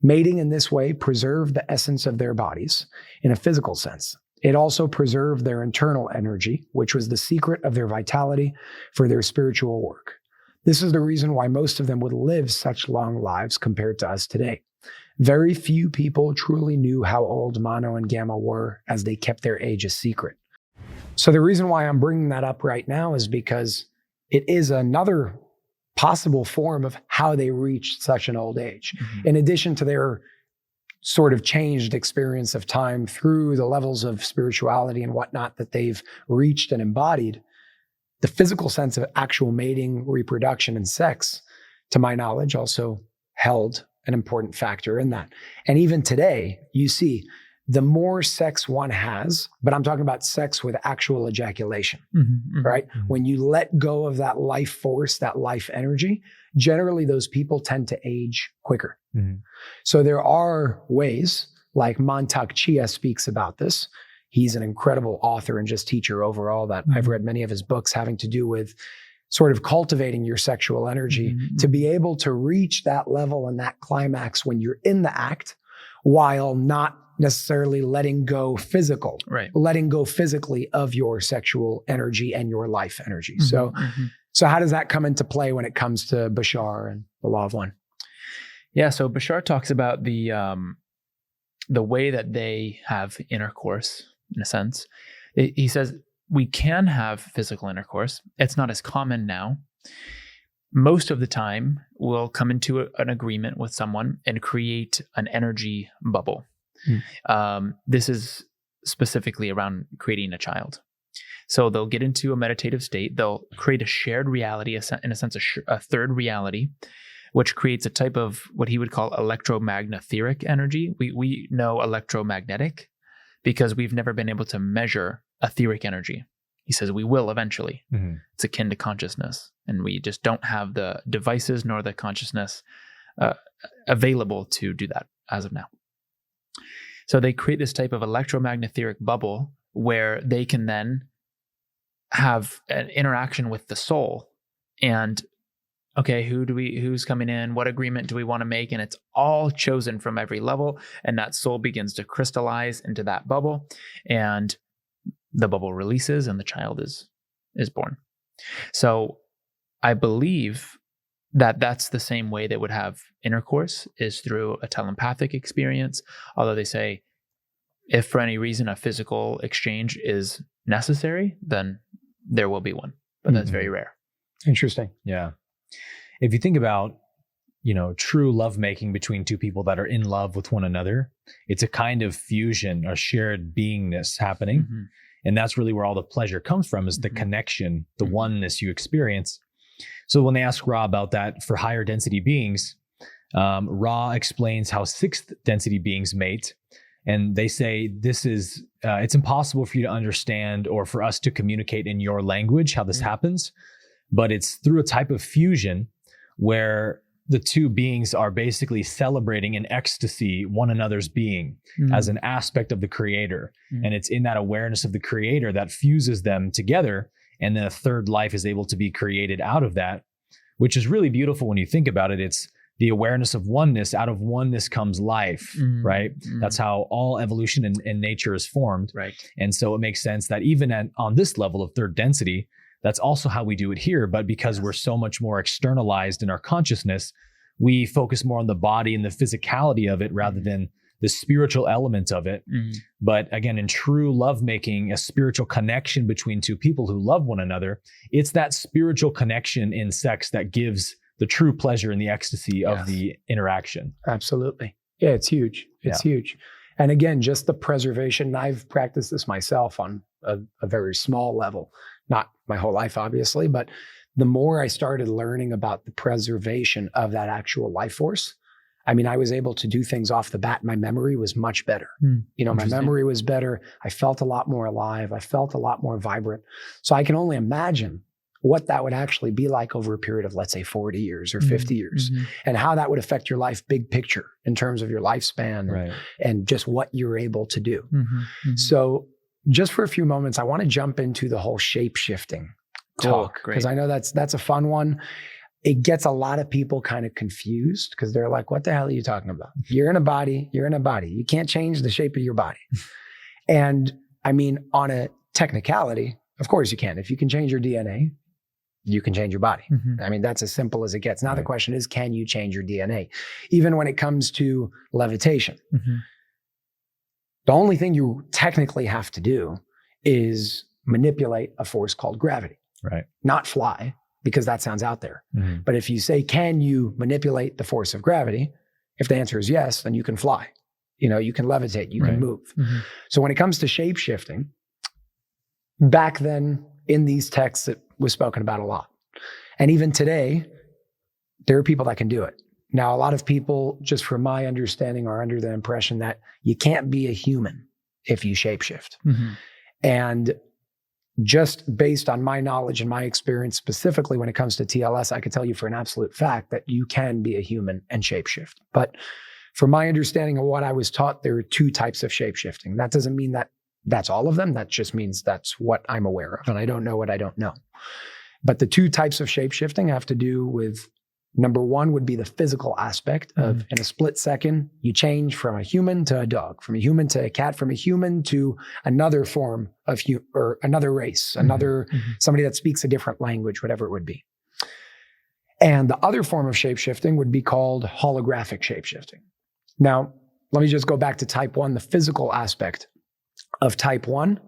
Mating in this way preserved the essence of their bodies in a physical sense. It also preserved their internal energy, which was the secret of their vitality for their spiritual work. This is the reason why most of them would live such long lives compared to us today. Very few people truly knew how old Mono and Gamma were, as they kept their age a secret. So the reason why I'm bringing that up right now is because it is another possible form of how they reached such an old age. In addition to their sort of changed experience of time through the levels of spirituality and whatnot that they've reached and embodied, the physical sense of actual mating, reproduction, and sex, to my knowledge, also held an important factor in that. And even today, you see, the more sex one has, but I'm talking about sex with actual ejaculation, right? When you let go of that life force, that life energy, generally those people tend to age quicker. So there are ways, like Mantak Chia speaks about this. He's an incredible author and just teacher overall that I've read many of his books having to do with sort of cultivating your sexual energy to be able to reach that level and that climax when you're in the act while not necessarily letting go letting go physically of your sexual energy and your life energy. So how does that come into play when it comes to Bashar and the Law of One? Yeah, so Bashar talks about the way that they have intercourse, in a sense. He says, we can have physical intercourse. It's not as common now. Most of the time, we'll come into an agreement with someone and create an energy bubble. This is specifically around creating a child. So they'll get into a meditative state. They'll create a shared reality, in a sense, a third reality, which creates a type of what he would call electromagnetheric energy. We know electromagnetic because we've never been able to measure etheric energy. He says we will eventually. It's akin to consciousness, and we just don't have the devices nor the consciousness available to do that as of now. So they create this type of electromagnetheric bubble where they can then have an interaction with the soul and, okay, who's coming in? What agreement do we want to make? And it's all chosen from every level. And that soul begins to crystallize into that bubble, and the bubble releases and the child is born. So I believe that that's the same way they would have intercourse, is through a telepathic experience. Although they say, if for any reason a physical exchange is necessary, then there will be one, but that's very rare. Interesting. Yeah. If you think about, true lovemaking between two people that are in love with one another, it's a kind of fusion or shared beingness happening. And that's really where all the pleasure comes from, is the connection, the oneness you experience. So when they ask Ra about that for higher density beings, Ra explains how sixth density beings mate. And they say this is, it's impossible for you to understand or for us to communicate in your language how this happens, but it's through a type of fusion where the two beings are basically celebrating in ecstasy one another's being as an aspect of the creator. And it's in that awareness of the creator that fuses them together. And then a third life is able to be created out of that, which is really beautiful when you think about it. It's the awareness of oneness. Out of oneness comes life, right? That's how all evolution and nature is formed. Right. And so it makes sense that even on this level of third density, that's also how we do it here. But because we're so much more externalized in our consciousness, we focus more on the body and the physicality of it rather than the spiritual element of it. But again, in true lovemaking, a spiritual connection between two people who love one another, it's that spiritual connection in sex that gives the true pleasure and the ecstasy of the interaction. Absolutely. Yeah, it's huge. It's huge. And again, just the preservation, I've practiced this myself on a very small level, not my whole life, obviously, but the more I started learning about the preservation of that actual life force, I mean, I was able to do things off the bat. My memory was much better. My memory was better. I felt a lot more alive. I felt a lot more vibrant. So I can only imagine what that would actually be like over a period of, let's say, 40 years or 50 years, and how that would affect your life big picture in terms of your lifespan and just what you're able to do. So just for a few moments, I want to jump into the whole shape-shifting talk, because I know that's a fun one. It gets a lot of people kind of confused because they're like, what the hell are you talking about? You're in a body. You can't change the shape of your body. And I mean, on a technicality, of course you can. If you can change your DNA, you can change your body. I mean, that's as simple as it gets. Now the question is, can you change your DNA? Even when it comes to levitation, the only thing you technically have to do is manipulate a force called gravity, not fly, because that sounds out there. But if you say, can you manipulate the force of gravity? If the answer is yes, then you can fly. You can levitate, you can move. So when it comes to shape shifting, back then in these texts, it was spoken about a lot. And even today, there are people that can do it. Now, a lot of people, just from my understanding, are under the impression that you can't be a human if you shapeshift. And just based on my knowledge and my experience, specifically when it comes to TLS, I could tell you for an absolute fact that you can be a human and shapeshift. But from my understanding of what I was taught, there are 2 types of shapeshifting. That doesn't mean that that's all of them. That just means that's what I'm aware of. And I don't know what I don't know. But the 2 types of shapeshifting have to do with, number 1 would be the physical aspect of, in a split second, you change from a human to a dog, from a human to a cat, from a human to another form of or another race, another somebody that speaks a different language, whatever it would be. And the other form of shapeshifting would be called holographic shapeshifting. Now, let me just go back to type 1, the physical aspect of type 1.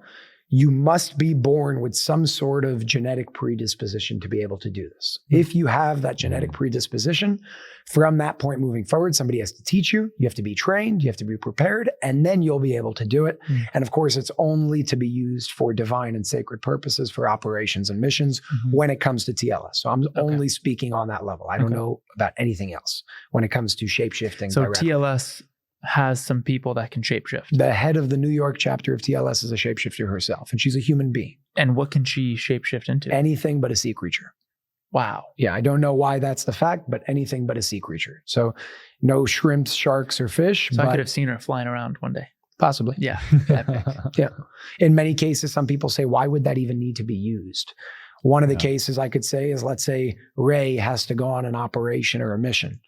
You must be born with some sort of genetic predisposition to be able to do this. If you have that genetic predisposition, from that point moving forward, somebody has to teach you. You have to be trained. You have to be prepared, and then you'll be able to do it. And of course, it's only to be used for divine and sacred purposes, for operations and missions when it comes to TLS. So I'm only speaking on that level. I don't know about anything else when it comes to shape-shifting. So directly. TLS has some people that can shapeshift. The head of the New York chapter of TLS is a shapeshifter herself, and she's a human being. And what can she shapeshift into? Anything but a sea creature. Wow. Yeah, I don't know why that's the fact, but anything but a sea creature. So no shrimps, sharks, or fish. So I could have seen her flying around one day. Possibly. Yeah. Yeah. In many cases, some people say, why would that even need to be used? One of the cases I could say is, let's say Ray has to go on an operation or a mission,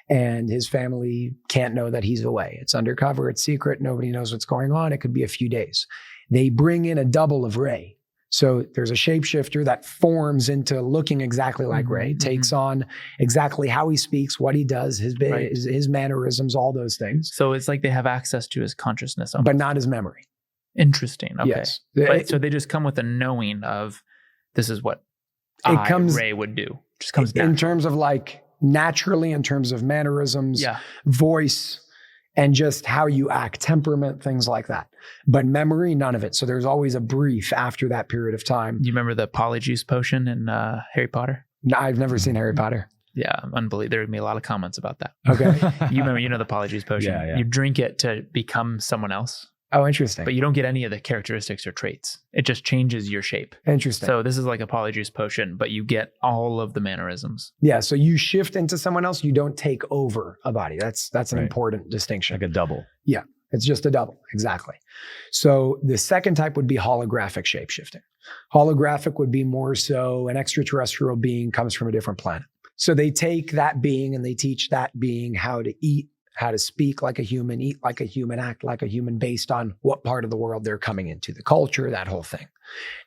and his family can't know that he's away. It's undercover, it's secret, nobody knows what's going on. It could be a few days. They bring in a double of Ray. So there's a shapeshifter that forms into looking exactly like Ray, takes on exactly how he speaks, what he does, his mannerisms, all those things. So it's like they have access to his consciousness. But not his memory. Interesting. Okay. Yes. So they just come with a knowing of, this is what Ray would do. Just comes in terms of like, naturally, in terms of mannerisms, voice, and just how you act, temperament, things like that. But memory, none of it. So there's always a brief after that period of time. You remember the polyjuice potion in Harry Potter? No, I've never seen Harry Potter. Yeah, unbelievable. There would be a lot of comments about that. Okay. You know the polyjuice potion. Yeah. You drink it to become someone else. Oh, interesting. But you don't get any of the characteristics or traits. It just changes your shape. Interesting. So this is like a polyjuice potion, but you get all of the mannerisms. Yeah. So you shift into someone else. You don't take over a body. That's an important distinction. Like a double. Yeah. It's just a double. Exactly. So the second type would be holographic shapeshifting. Holographic would be more so an extraterrestrial being comes from a different planet. So they take that being and they teach that being how to eat, how to speak like a human, eat like a human, act like a human based on what part of the world they're coming into, the culture, that whole thing.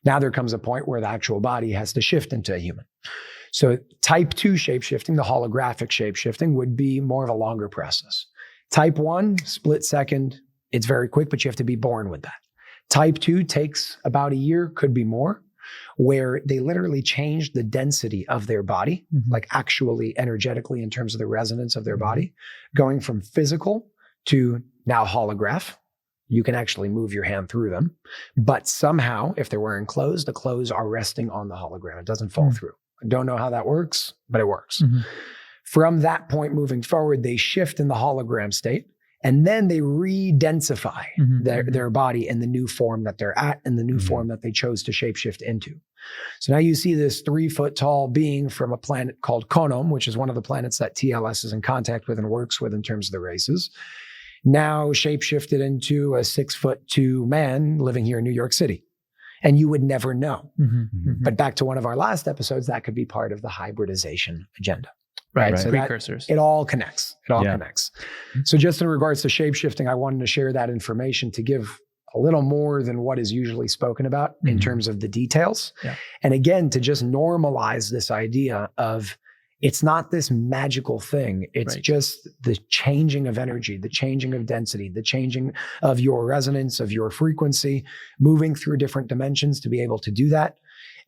Now there comes a point where the actual body has to shift into a human. So type 2 shapeshifting, the holographic shapeshifting, would be more of a longer process. Type 1, split second, it's very quick, but you have to be born with that. Type 2 takes about a year, could be more, where they literally change the density of their body, like actually energetically in terms of the resonance of their body, going from physical to now holograph. You can actually move your hand through them, but somehow if they're wearing clothes, the clothes are resting on the hologram. It doesn't fall through. I don't know how that works, but it works. From that point moving forward, they shift in the hologram state And then they re-densify their body in the new form that they're at and the new form that they chose to shapeshift into. So now you see this 3-foot tall being from a planet called Konom, which is one of the planets that TLS is in contact with and works with in terms of the races. Now shapeshifted into a 6'2" man living here in New York City. And you would never know. But back to one of our last episodes, that could be part of the hybridization agenda. Right. So precursors. It all connects. It all connects. So just in regards to shapeshifting, I wanted to share that information to give a little more than what is usually spoken about in terms of the details. And again, to just normalize this idea of it's not this magical thing. It's just the changing of energy, the changing of density, the changing of your resonance, of your frequency, moving through different dimensions to be able to do that.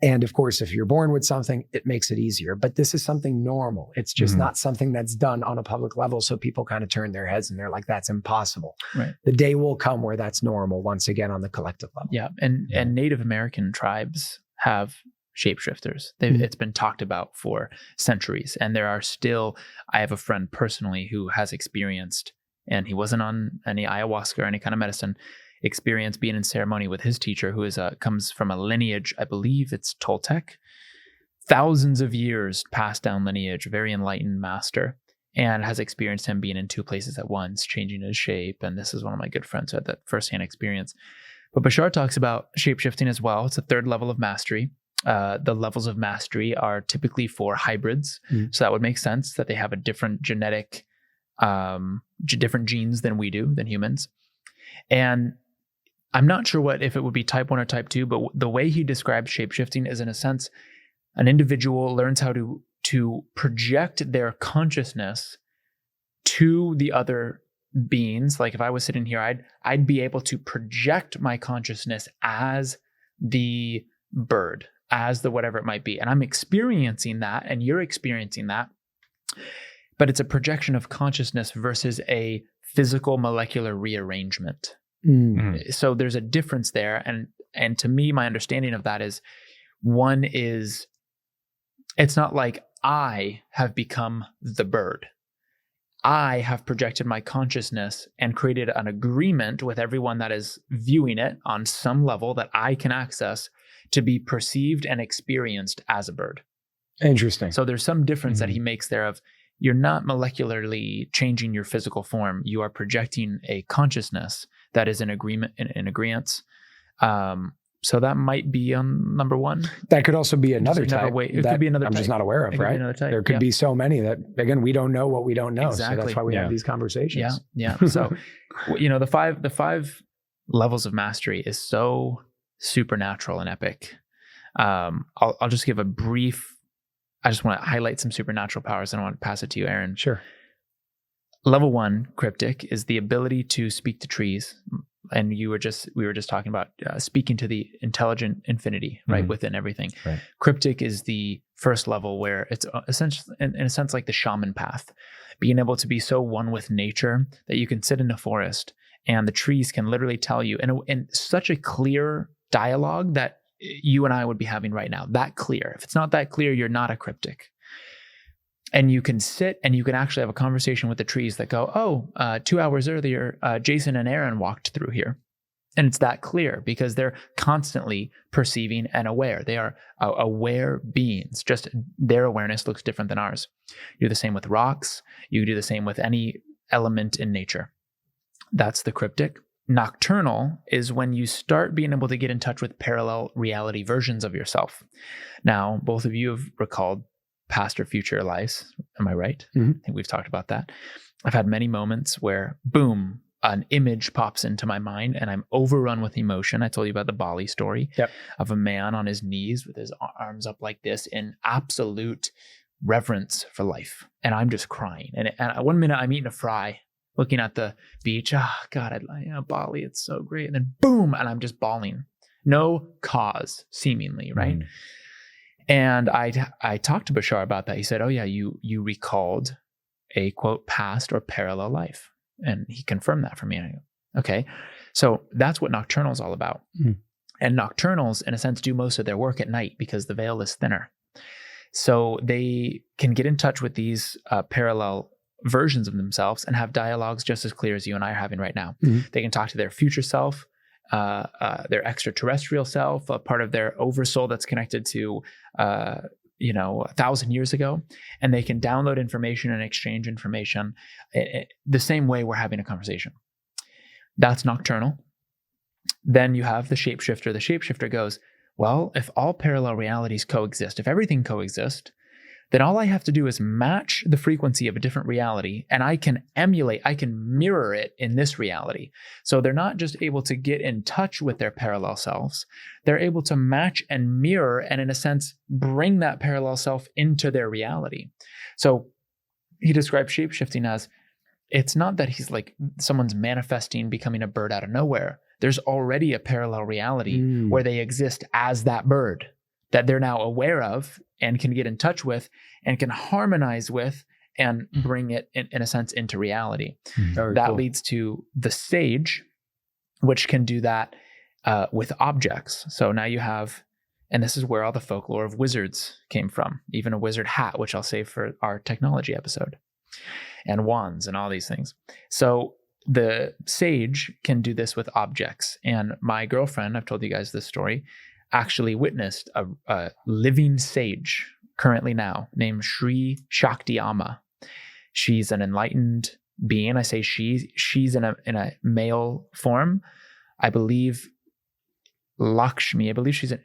And of course, if you're born with something, it makes it easier. But this is something normal. It's just not something that's done on a public level. So people kind of turn their heads and they're like, that's impossible. The day will come where that's normal once again on the collective level. And Native American tribes have shapeshifters. It's been talked about for centuries. And there are still, I have a friend personally who has experienced, and he wasn't on any ayahuasca or any kind of medicine, experience being in ceremony with his teacher, who is comes from a lineage, I believe it's Toltec, thousands of years passed down lineage, very enlightened master, and has experienced him being in 2 places at once, changing his shape. And this is one of my good friends who had that firsthand experience. But Bashar talks about shapeshifting as well. It's a 3rd level of mastery. The levels of mastery are typically for hybrids. So that would make sense that they have a different genetic, different genes than we do, than humans. And I'm not sure if it would be type 1 or type 2, but the way he describes shapeshifting is, in a sense, an individual learns how to project their consciousness to the other beings. Like if I was sitting here, I'd be able to project my consciousness as the bird, as the whatever it might be. And I'm experiencing that, and you're experiencing that. But it's a projection of consciousness versus a physical molecular rearrangement. So there's a difference there. And to me, my understanding of that is, one is, it's not like I have become the bird. I have projected my consciousness and created an agreement with everyone that is viewing it on some level that I can access to be perceived and experienced as a bird. Interesting. So there's some difference that he makes there of, you're not molecularly changing your physical form. You are projecting a consciousness that is in agreement, in agreeance. So that might be on number 1. That could also be another type. It could be another I'm type. just not aware of, right? There could be so many that, again, we don't know what we don't know. Exactly. So that's why we have these conversations. Yeah. So, the 5 levels of mastery is so supernatural and epic. I'll just give a brief. I just want to highlight some supernatural powers, and I want to pass it to you, Aaron. Sure. Level 1, cryptic, is the ability to speak to trees. And we were just talking about speaking to the intelligent infinity, right, within everything. Right. Cryptic is the first level, where it's essentially, in a sense, like the shaman path, being able to be so one with nature that you can sit in a forest and the trees can literally tell you in such a clear dialogue that you and I would be having right now, that clear. If it's not that clear, you're not a cryptic. And you can sit and you can actually have a conversation with the trees that go, 2 hours earlier, Jason and Aaron walked through here. And it's that clear because they're constantly perceiving and aware. They are aware beings, just their awareness looks different than ours. You do the same with rocks. You do the same with any element in nature. That's the cryptic. Nocturnal is when you start being able to get in touch with parallel reality versions of yourself. Now, both of you have recalled past or future lives. Am I right? I think we've talked about that. I've had many moments where, boom, an image pops into my mind and I'm overrun with emotion. I told you about the Bali story of a man on his knees with his arms up like this in absolute reverence for life. And I'm just crying. And 1 minute I'm eating a fry, looking at the beach. Oh God, Bali, it's so great. And then boom, and I'm just bawling. No cause, seemingly, right? And I talked to Bashar about that. He said, oh yeah, you recalled a quote past or parallel life. And he confirmed that for me. And I go, okay. So that's what nocturnal is all about. And nocturnals, in a sense, do most of their work at night because the veil is thinner. So they can get in touch with these parallel versions of themselves and have dialogues just as clear as you and I are having right now. Mhm. They can talk to their future self, their extraterrestrial self, a part of their oversoul that's connected to, 1,000 years ago, and they can download information and exchange information the same way we're having a conversation. That's nocturnal. Then you have the shapeshifter. The shapeshifter goes, well, if all parallel realities coexist, if everything coexists, then all I have to do is match the frequency of a different reality, and I can emulate, I can mirror it in this reality. So they're not just able to get in touch with their parallel selves, they're able to match and mirror, and in a sense, bring that parallel self into their reality. So he describes shapeshifting as, it's not that he's like someone's manifesting, becoming a bird out of nowhere. There's already a parallel reality where they exist as that bird that they're now aware of and can get in touch with and can harmonize with and bring it in a sense into reality. That leads to the sage, which can do that with objects. So now you have, and this is where all the folklore of wizards came from, even a wizard hat, which I'll save for our technology episode, and wands and all these things. So the sage can do this with objects. And my girlfriend, I've told you guys this story, actually witnessed a living sage currently now named Sri Shakti Amma. She's an enlightened being. I say she's in a male form. I believe Lakshmi. I believe she's an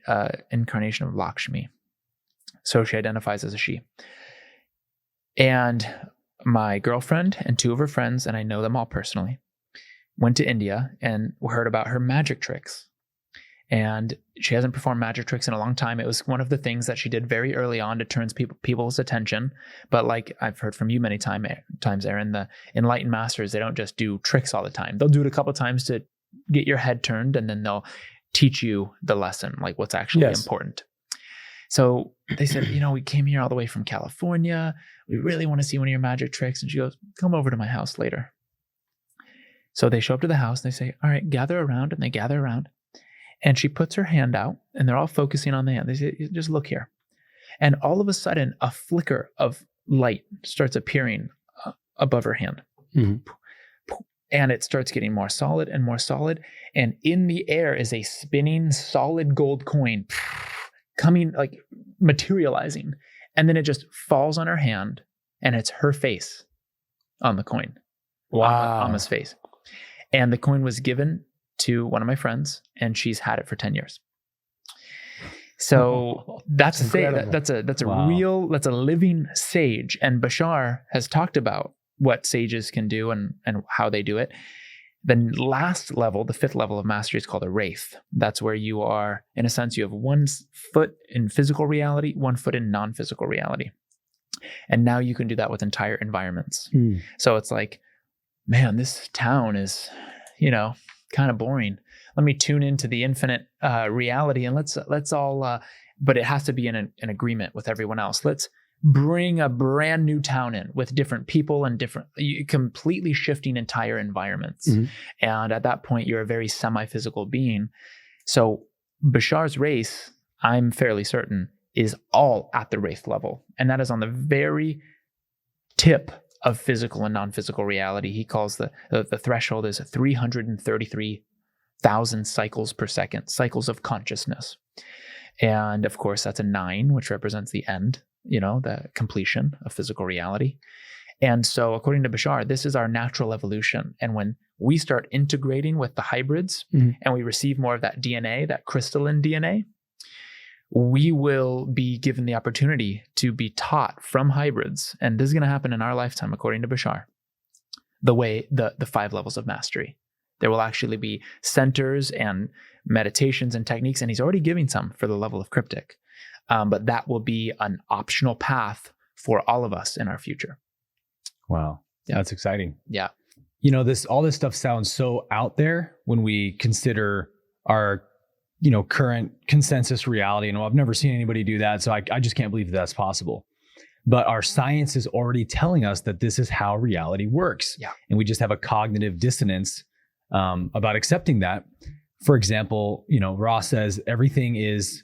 incarnation of Lakshmi. So she identifies as a she. And my girlfriend and two of her friends, and I know them all personally, went to India and heard about her magic tricks. And she hasn't performed magic tricks in a long time. It was one of the things that she did very early on to turn people's attention. But like I've heard from you many times, Aaron, the enlightened masters, they don't just do tricks all the time. They'll do it a couple of times to get your head turned, and then they'll teach you the lesson, like what's actually important. So they said, we came here all the way from California. We really want to see one of your magic tricks. And she goes, come over to my house later. So they show up to the house and they say, all right, gather around. And they gather around. And she puts her hand out and they're all focusing on the hand. They say, just look here. And all of a sudden, a flicker of light starts appearing above her hand. And it starts getting more solid and more solid. And in the air is a spinning solid gold coin coming, like materializing. And then it just falls on her hand and it's her face on the coin. Wow. Amma's face. And the coin was given to one of my friends, and she's had it for 10 years. So that's a living sage. And Bashar has talked about what sages can do and how they do it. The last level, the fifth level of mastery, is called a wraith. That's where you are, in a sense, you have 1 foot in physical reality, 1 foot in non-physical reality. And now you can do that with entire environments. So it's like, man, this town is, kind of boring. Let me tune into the infinite reality, and let's all, but it has to be in an agreement with everyone else. Let's bring a brand new town in with different people and completely shifting entire environments. And at that point, you're a very semi-physical being. So Bashar's race, I'm fairly certain, is all at the wraith level. And that is on the very tip of physical and non-physical reality. He calls the threshold is 333,000 cycles per second, cycles of consciousness. And of course, that's a 9, which represents the end, the completion of physical reality. And so according to Bashar, this is our natural evolution. And when we start integrating with the hybrids and we receive more of that DNA, that crystalline DNA, we will be given the opportunity to be taught from hybrids. And this is going to happen in our lifetime, according to Bashar, the 5 levels of mastery. There will actually be centers and meditations and techniques, and he's already giving some for the level of cryptic. But that will be an optional path for all of us in our future. Wow. Yeah. That's exciting. Yeah. All this stuff sounds so out there when we consider our current consensus reality. And I've never seen anybody do that. So I just can't believe that's possible. But our science is already telling us that this is how reality works. Yeah. And we just have a cognitive dissonance about accepting that. For example, Ross says everything is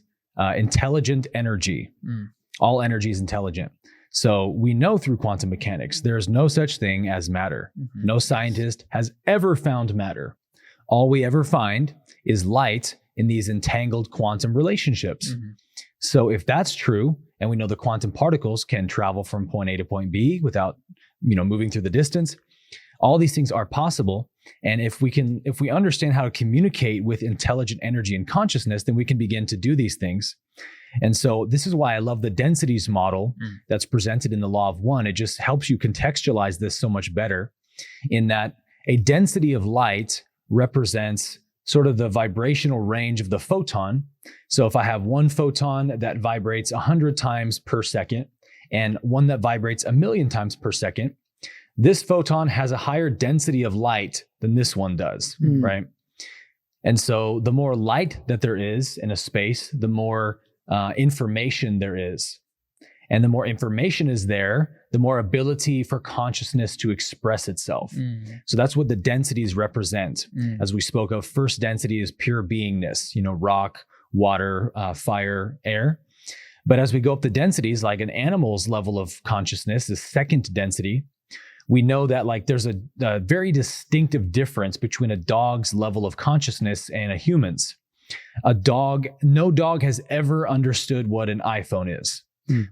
intelligent energy. All energy is intelligent. So we know through quantum mechanics, there's no such thing as matter. No scientist has ever found matter. All we ever find is light in these entangled quantum relationships. So if that's true, and we know the quantum particles can travel from point A to point B without, moving through the distance, all these things are possible. And if we understand how to communicate with intelligent energy and consciousness, then we can begin to do these things. And so this is why I love the densities model that's presented in the Law of One. It just helps you contextualize this so much better, in that a density of light represents sort of the vibrational range of the photon. So if I have one photon that vibrates 100 times per second and one that vibrates 1,000,000 times per second, this photon has a higher density of light than this one does, right? And so the more light that there is in a space, the more information there is. And the more information is there, the more ability for consciousness to express itself. So that's what the densities represent. As we spoke of, first density is pure beingness, rock, water, fire, air. But as we go up the densities, like an animal's level of consciousness is second density. We know that there's a very distinctive difference between a dog's level of consciousness and a human's. No dog has ever understood what an iPhone is.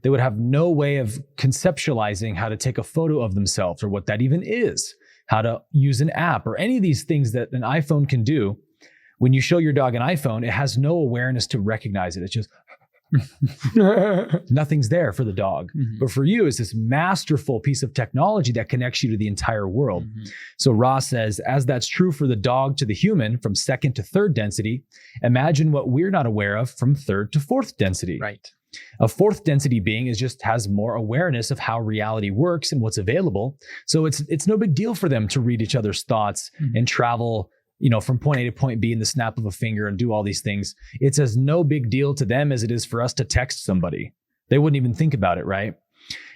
They would have no way of conceptualizing how to take a photo of themselves, or what that even is, how to use an app, or any of these things that an iPhone can do. When you show your dog an iPhone, it has no awareness to recognize it. It's just nothing's there for the dog. But for you, it's this masterful piece of technology that connects you to the entire world. So Ra says, as that's true for the dog to the human from second to third density, imagine what we're not aware of from third to fourth density. Right. A fourth density being has more awareness of how reality works and what's available. So it's no big deal for them to read each other's thoughts and travel, from point A to point B in the snap of a finger and do all these things. It's as no big deal to them as it is for us to text somebody. They wouldn't even think about it, right?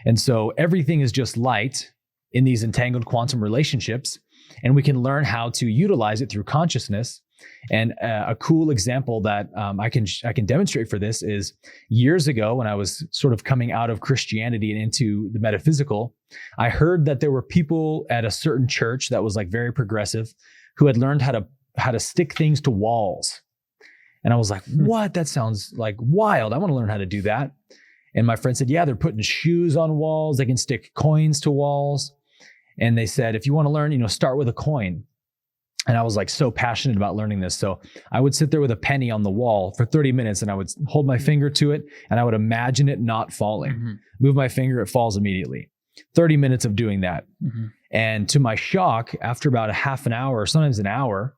And so everything is just light in these entangled quantum relationships, and we can learn how to utilize it through consciousness. And a cool example that I can demonstrate for this is years ago, when I was sort of coming out of Christianity and into the metaphysical, I heard that there were people at a certain church that was very progressive, who had learned how to stick things to walls. And I was like, what? That sounds wild. I want to learn how to do that. And my friend said, yeah, they're putting shoes on walls. They can stick coins to walls. And they said, if you want to learn, start with a coin. And I was so passionate about learning this. So I would sit there with a penny on the wall for 30 minutes, and I would hold my finger to it, and I would imagine it not falling. Move my finger, it falls immediately. 30 minutes of doing that. And to my shock, after about a half an hour, or sometimes an hour,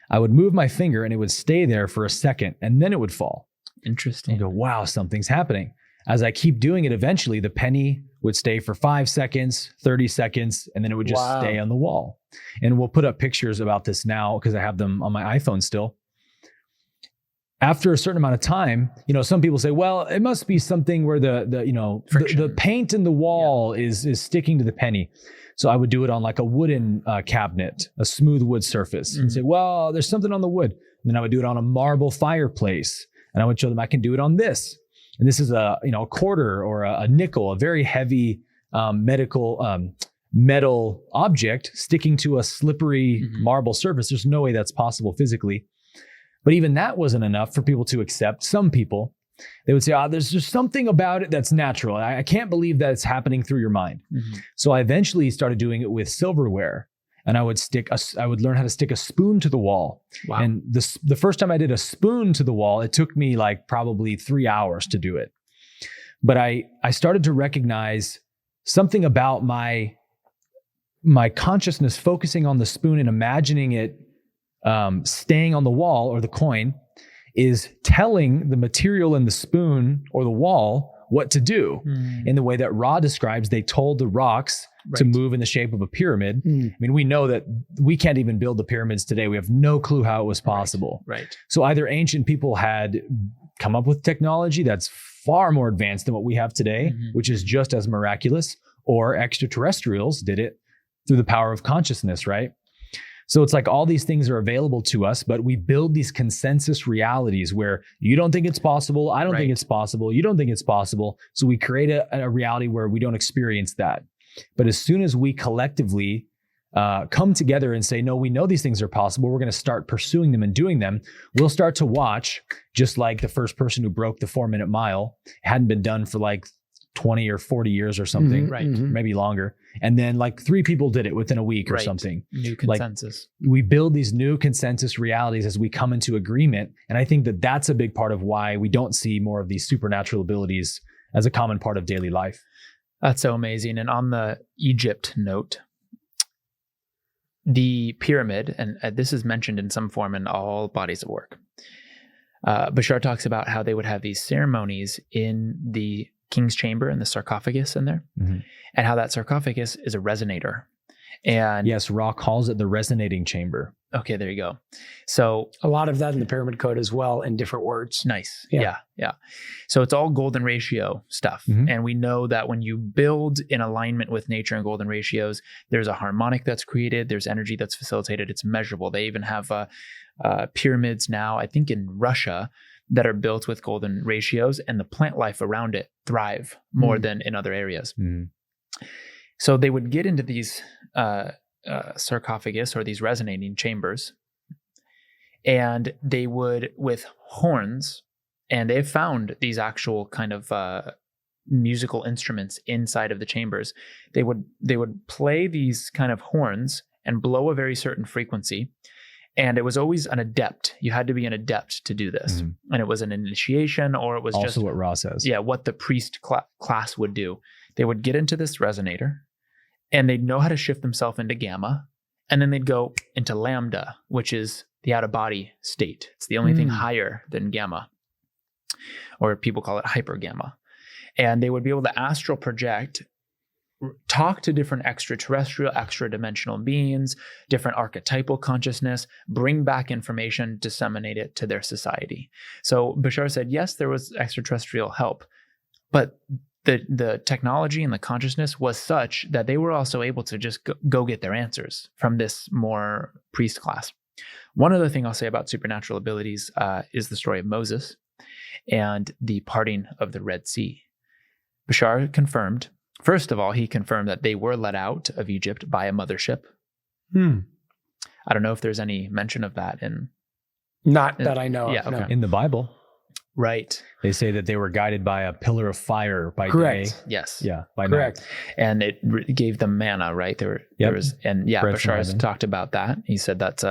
I would move my finger and it would stay there for a second, and then it would fall. Interesting. And go, wow, something's happening. As I keep doing it, eventually the penny would stay for 5 seconds, 30 seconds, and then it would just stay on the wall. And we'll put up pictures about this now because I have them on my iPhone still. After a certain amount of time, some people say, well, it must be something where the paint in the wall is sticking to the penny. So I would do it on a wooden cabinet, a smooth wood surface, and say, well, there's something on the wood. And then I would do it on a marble fireplace, and I would show them I can do it on this. And this is a quarter or a nickel, a very heavy metal object sticking to a slippery marble surface. There's no way that's possible physically. But even that wasn't enough for people to accept. Some people, they would say, there's just something about it that's natural. I can't believe that it's happening through your mind. So I eventually started doing it with silverware. And I would learn how to stick a spoon to the wall. Wow. And the first time I did a spoon to the wall, it took me probably 3 hours to do it. But I started to recognize something about my consciousness focusing on the spoon and imagining it staying on the wall, or the coin, is telling the material in the spoon or the wall what to do. In the way that Ra describes, they told the rocks to move in the shape of a pyramid. I mean, we know that we can't even build the pyramids today. We have no clue how it was possible. Right. So either ancient people had come up with technology that's far more advanced than what we have today, which is just as miraculous, or extraterrestrials did it through the power of consciousness, right? So it's like all these things are available to us, but we build these consensus realities where you don't think it's possible. I don't think it's possible. You don't think it's possible. So we create a reality where we don't experience that. But as soon as we collectively come together and say, no, we know these things are possible, we're going to start pursuing them and doing them, we'll start to watch, just like the first person who broke the 4-minute mile. It hadn't been done for like 20 or 40 years or something, maybe longer. And then like 3 people did it within a week or something. New consensus. Like, we build these new consensus realities as we come into agreement. And I think that that's a big part of why we don't see more of these supernatural abilities as a common part of daily life. That's so amazing. And on the Egypt note, the pyramid, and this is mentioned in some form in all bodies of work. Bashar talks about how they would have these ceremonies in the king's chamber and the sarcophagus in there, and how that sarcophagus is a resonator. And yes, Ra calls it the resonating chamber. Okay, there you go. So a lot of that in the pyramid code as well in different words. Nice. Yeah. So it's all golden ratio stuff. And we know that when you build in alignment with nature and golden ratios, there's a harmonic that's created, there's energy that's facilitated, it's measurable. They even have pyramids now, I think in Russia, that are built with golden ratios, and the plant life around it thrive more than in other areas. So they would get into these sarcophagus or these resonating chambers, and they would, with horns, and they've found these actual kind of musical instruments inside of the chambers. They would play these kind of horns and blow a very certain frequency. And it was always an adept. You had to be an adept to do this. And it was an initiation, or it was also just what Ra says. Yeah, what the priest class would do. They would get into this resonator, and they'd know how to shift themselves into gamma, and then they'd go into lambda, which is the out-of-body state. It's the only thing higher than gamma, or people call it hyper gamma. And they would be able to astral project, talk to different extraterrestrial, extra-dimensional beings, different archetypal consciousness, bring back information, disseminate it to their society. So Bashar said, yes, there was extraterrestrial help, but the technology and the consciousness was such that they were also able to just go get their answers from this more priest class. One other thing I'll say about supernatural abilities is the story of Moses and the parting of the Red Sea. Bashar confirmed, first of all, he confirmed that they were let out of Egypt by a mothership. I don't know if there's any mention of that in... Not that I know of. Yeah, okay. No. In the Bible. Right. They say that they were guided by a pillar of fire by Correct. day. Yes. Yeah, by Correct. night. And it gave them manna, right? There was, and yeah, Bread from Bashar's heaven. talked about that. He said that's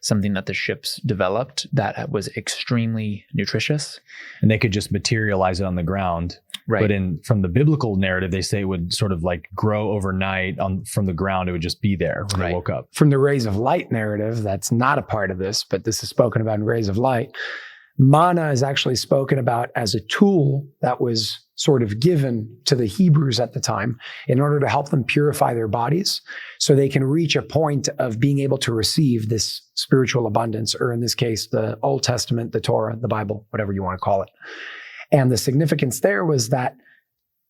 something that the ships developed that was extremely nutritious. And they could just materialize it on the ground. Right. But from the biblical narrative, they say it would sort of like grow overnight from the ground. It would just be there when they woke up. From the rays of light narrative, that's not a part of this, but this is spoken about in rays of light. Manna is actually spoken about as a tool that was sort of given to the Hebrews at the time in order to help them purify their bodies so they can reach a point of being able to receive this spiritual abundance, or in this case, the Old Testament, the Torah, the Bible, whatever you want to call it. And the significance there was that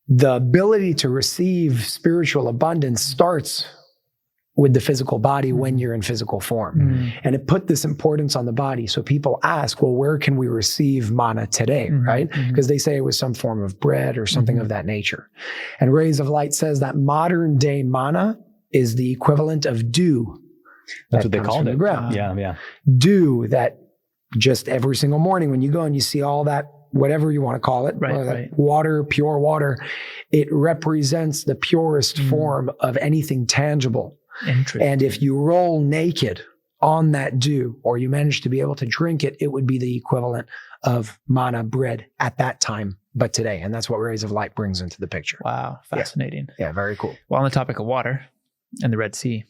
the ability to receive spiritual abundance starts with the physical body when you're in physical form. And it put this importance on the body. So people ask, well, where can we receive manna today, right? Because they say it was some form of bread or something of that nature. And Rays of Light says that modern day manna is the equivalent of dew. That's what they called it. it. The ground. Yeah. Dew that just every single morning when you go and you see all that, whatever you want to call it, water, pure water, it represents the purest form of anything tangible. And if you roll naked on that dew, or you manage to be able to drink it, it would be the equivalent of manna bread at that time, but today. And that's what Rays of Light brings into the picture. Wow. Fascinating. Yeah, very cool. Well, on the topic of water and the Red Sea,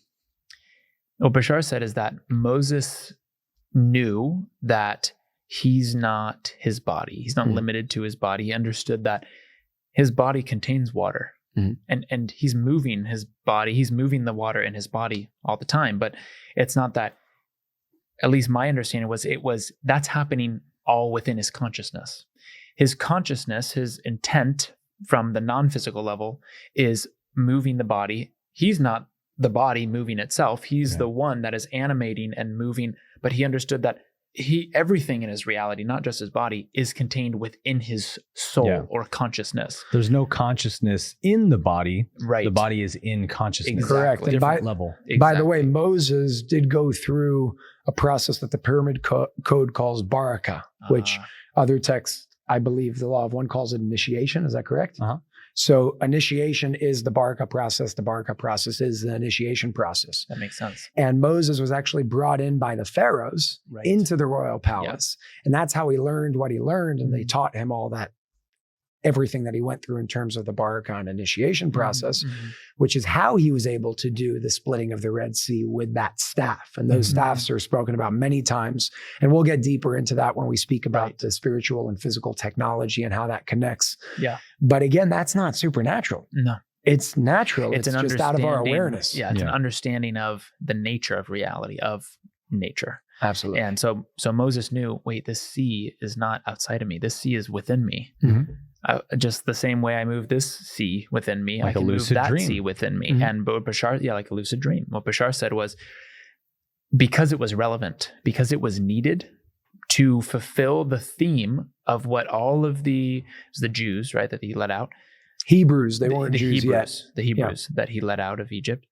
what Bashar said is that Moses knew that he's not his body. He's not limited to his body. He understood that his body contains water. And he's moving his body. He's moving the water in his body all the time. But it's not that, at least my understanding was that's happening all within his consciousness. His consciousness, his intent from the non-physical level is moving the body. He's not the body moving itself. He's Yeah. the one that is animating and moving, but he understood that everything in his reality, not just his body, is contained within his soul Yeah. or consciousness. There's no consciousness in the body. Right. The body is in consciousness. Exactly. Correct. And Different level. by the way, Exactly. Moses did go through a process that the Pyramid Code calls baraka, which other texts, I believe the Law of One calls it initiation. Is that correct? Uh-huh. So initiation is the baraka process. The baraka process is the initiation process. that makes sense. And Moses was actually brought in by the pharaohs Right. into the royal palace. And that's how he learned what he learned. And they taught him all that, everything that he went through in terms of the baraka and initiation process, Mhm. which is how he was able to do the splitting of the Red Sea with that staff. And those Mhm. staffs are spoken about many times. And we'll get deeper into that when we speak about Right. the spiritual and physical technology and how that connects. Yeah. But again, that's not supernatural. No. It's natural. It's an just out of our understanding- awareness. Yeah, it's an Yeah. understanding of the nature of reality, of nature. Absolutely. And so Moses knew, wait, this sea is not outside of me. This sea is within me. Mhm. Just the same way I move this sea within me, Like I a can move lucid that dream. sea within me. Mhm. And what Bashar, like a lucid dream. What Bashar said was, because it was relevant, because it was needed to fulfill the theme of what all of the Jews, right, that he let out, Hebrews, they weren't the Jews Hebrews, yet. the Hebrews that he let out of Egypt.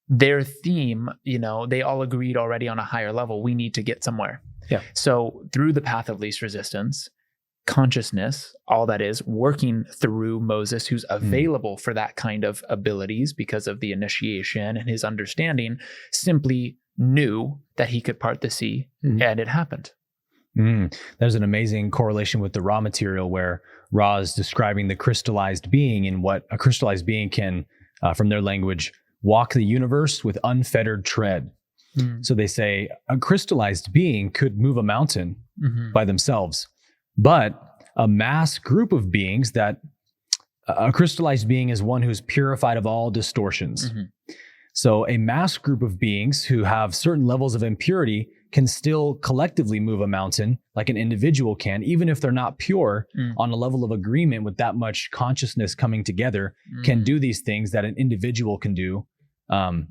Their theme, they all agreed already on a higher level. We need to get somewhere. Yeah. So through the path of least resistance, consciousness, all that is working through Moses, who's available for that kind of abilities because of the initiation and his understanding, simply knew that he could part the sea, Mhm. and it happened. There's an amazing correlation with the raw material where Ra is describing the crystallized being and what a crystallized being can, from their language, walk the universe with unfettered tread. So they say a crystallized being could move a mountain Mhm. by themselves, but a mass group of beings that a crystallized being is one who's purified of all distortions. Mhm. So a mass group of beings who have certain levels of impurity can still collectively move a mountain like an individual can, even if they're not pure on a level of agreement with that much consciousness coming together, can do these things that an individual can do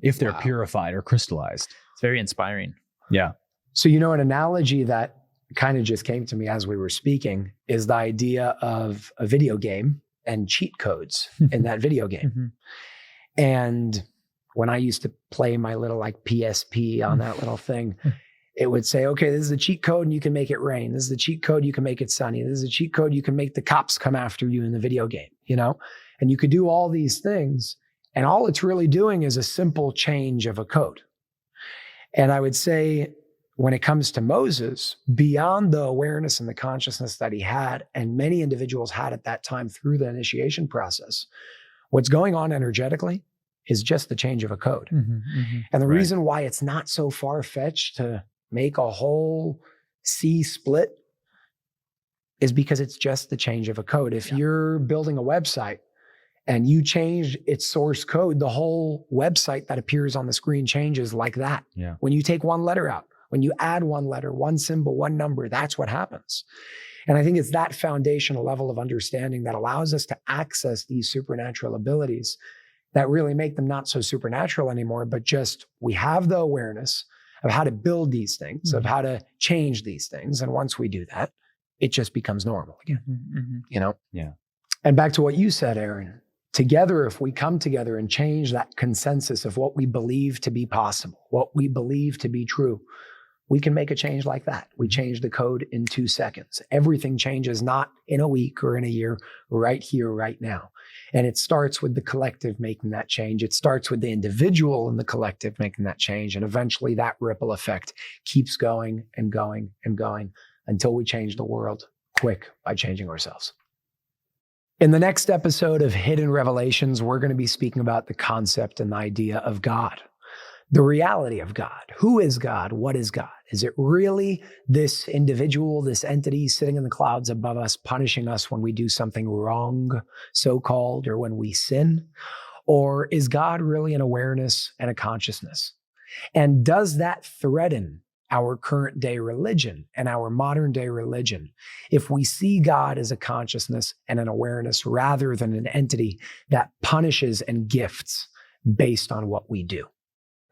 if they're Wow. purified or crystallized. It's very inspiring. Yeah. So, an analogy that kind of just came to me as we were speaking is the idea of a video game and cheat codes in that video game. Mhm. And when I used to play my little PSP on that little thing, it would say, okay, this is a cheat code and you can make it rain. This is a cheat code, you can make it sunny. This is a cheat code, you can make the cops come after you in the video game, And you could do all these things. And all it's really doing is a simple change of a code. And I would say when it comes to Moses, beyond the awareness and the consciousness that he had, and many individuals had at that time through the initiation process, what's going on energetically is just the change of a code. Mhm. Mhm. And the Right. reason why it's not so far-fetched to make a whole sea split is because it's just the change of a code. If you're building a website and you change its source code, the whole website that appears on the screen changes like that. Yeah. When you take one letter out, when you add one letter, one symbol, one number, that's what happens. And I think it's that foundational level of understanding that allows us to access these supernatural abilities that really make them not so supernatural anymore, but just we have the awareness of how to build these things, of how to change these things. And once we do that, it just becomes normal again, Mhm. Yeah. And back to what you said, Aaron, together, if we come together and change that consensus of what we believe to be possible, what we believe to be true, we can make a change like that. We change the code in 2 seconds. Everything changes not in a week or in a year, right here, right now. And it starts with the collective making that change. It starts with the individual and the collective making that change. And eventually that ripple effect keeps going and going and going until we change the world quick by changing ourselves. In the next episode of Hidden Revelations, we're going to be speaking about the concept and the idea of God. The reality of God. Who is God? What is God? Is it really this individual, this entity sitting in the clouds above us, punishing us when we do something wrong, so-called, or when we sin? Or is God really an awareness and a consciousness? And does that threaten our current day religion and our modern day religion if we see God as a consciousness and an awareness rather than an entity that punishes and gifts, based on what we do.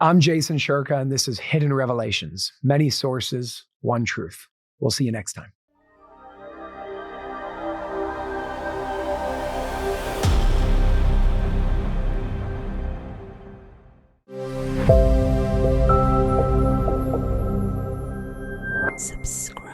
I'm Jason Shurka, and this is Hidden Revelations. Many sources, one truth. We'll see you next time. Subscribe.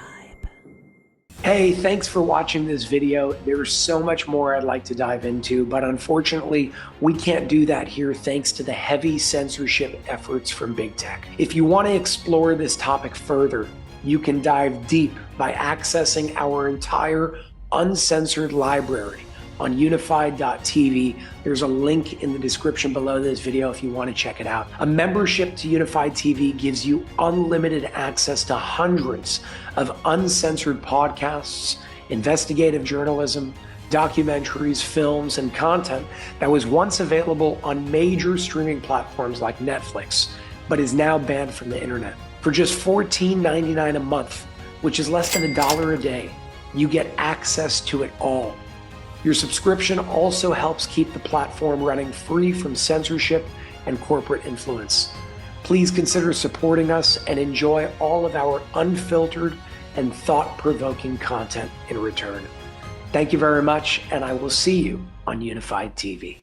Hey, thanks for watching this video. There's so much more I'd like to dive into, but unfortunately, we can't do that here thanks to the heavy censorship efforts from big tech. If you want to explore this topic further, you can dive deep by accessing our entire uncensored library on unified.tv. There's a link in the description below this video if you want to check it out. A membership to Unified TV gives you unlimited access to hundreds of uncensored podcasts, investigative journalism, documentaries, films, and content that was once available on major streaming platforms like Netflix, but is now banned from the internet. For just $14.99 a month, which is less than $1 a day, you get access to it all. Your subscription also helps keep the platform running free from censorship and corporate influence. Please consider supporting us and enjoy all of our unfiltered and thought-provoking content in return. Thank you very much, and I will see you on Unified TV.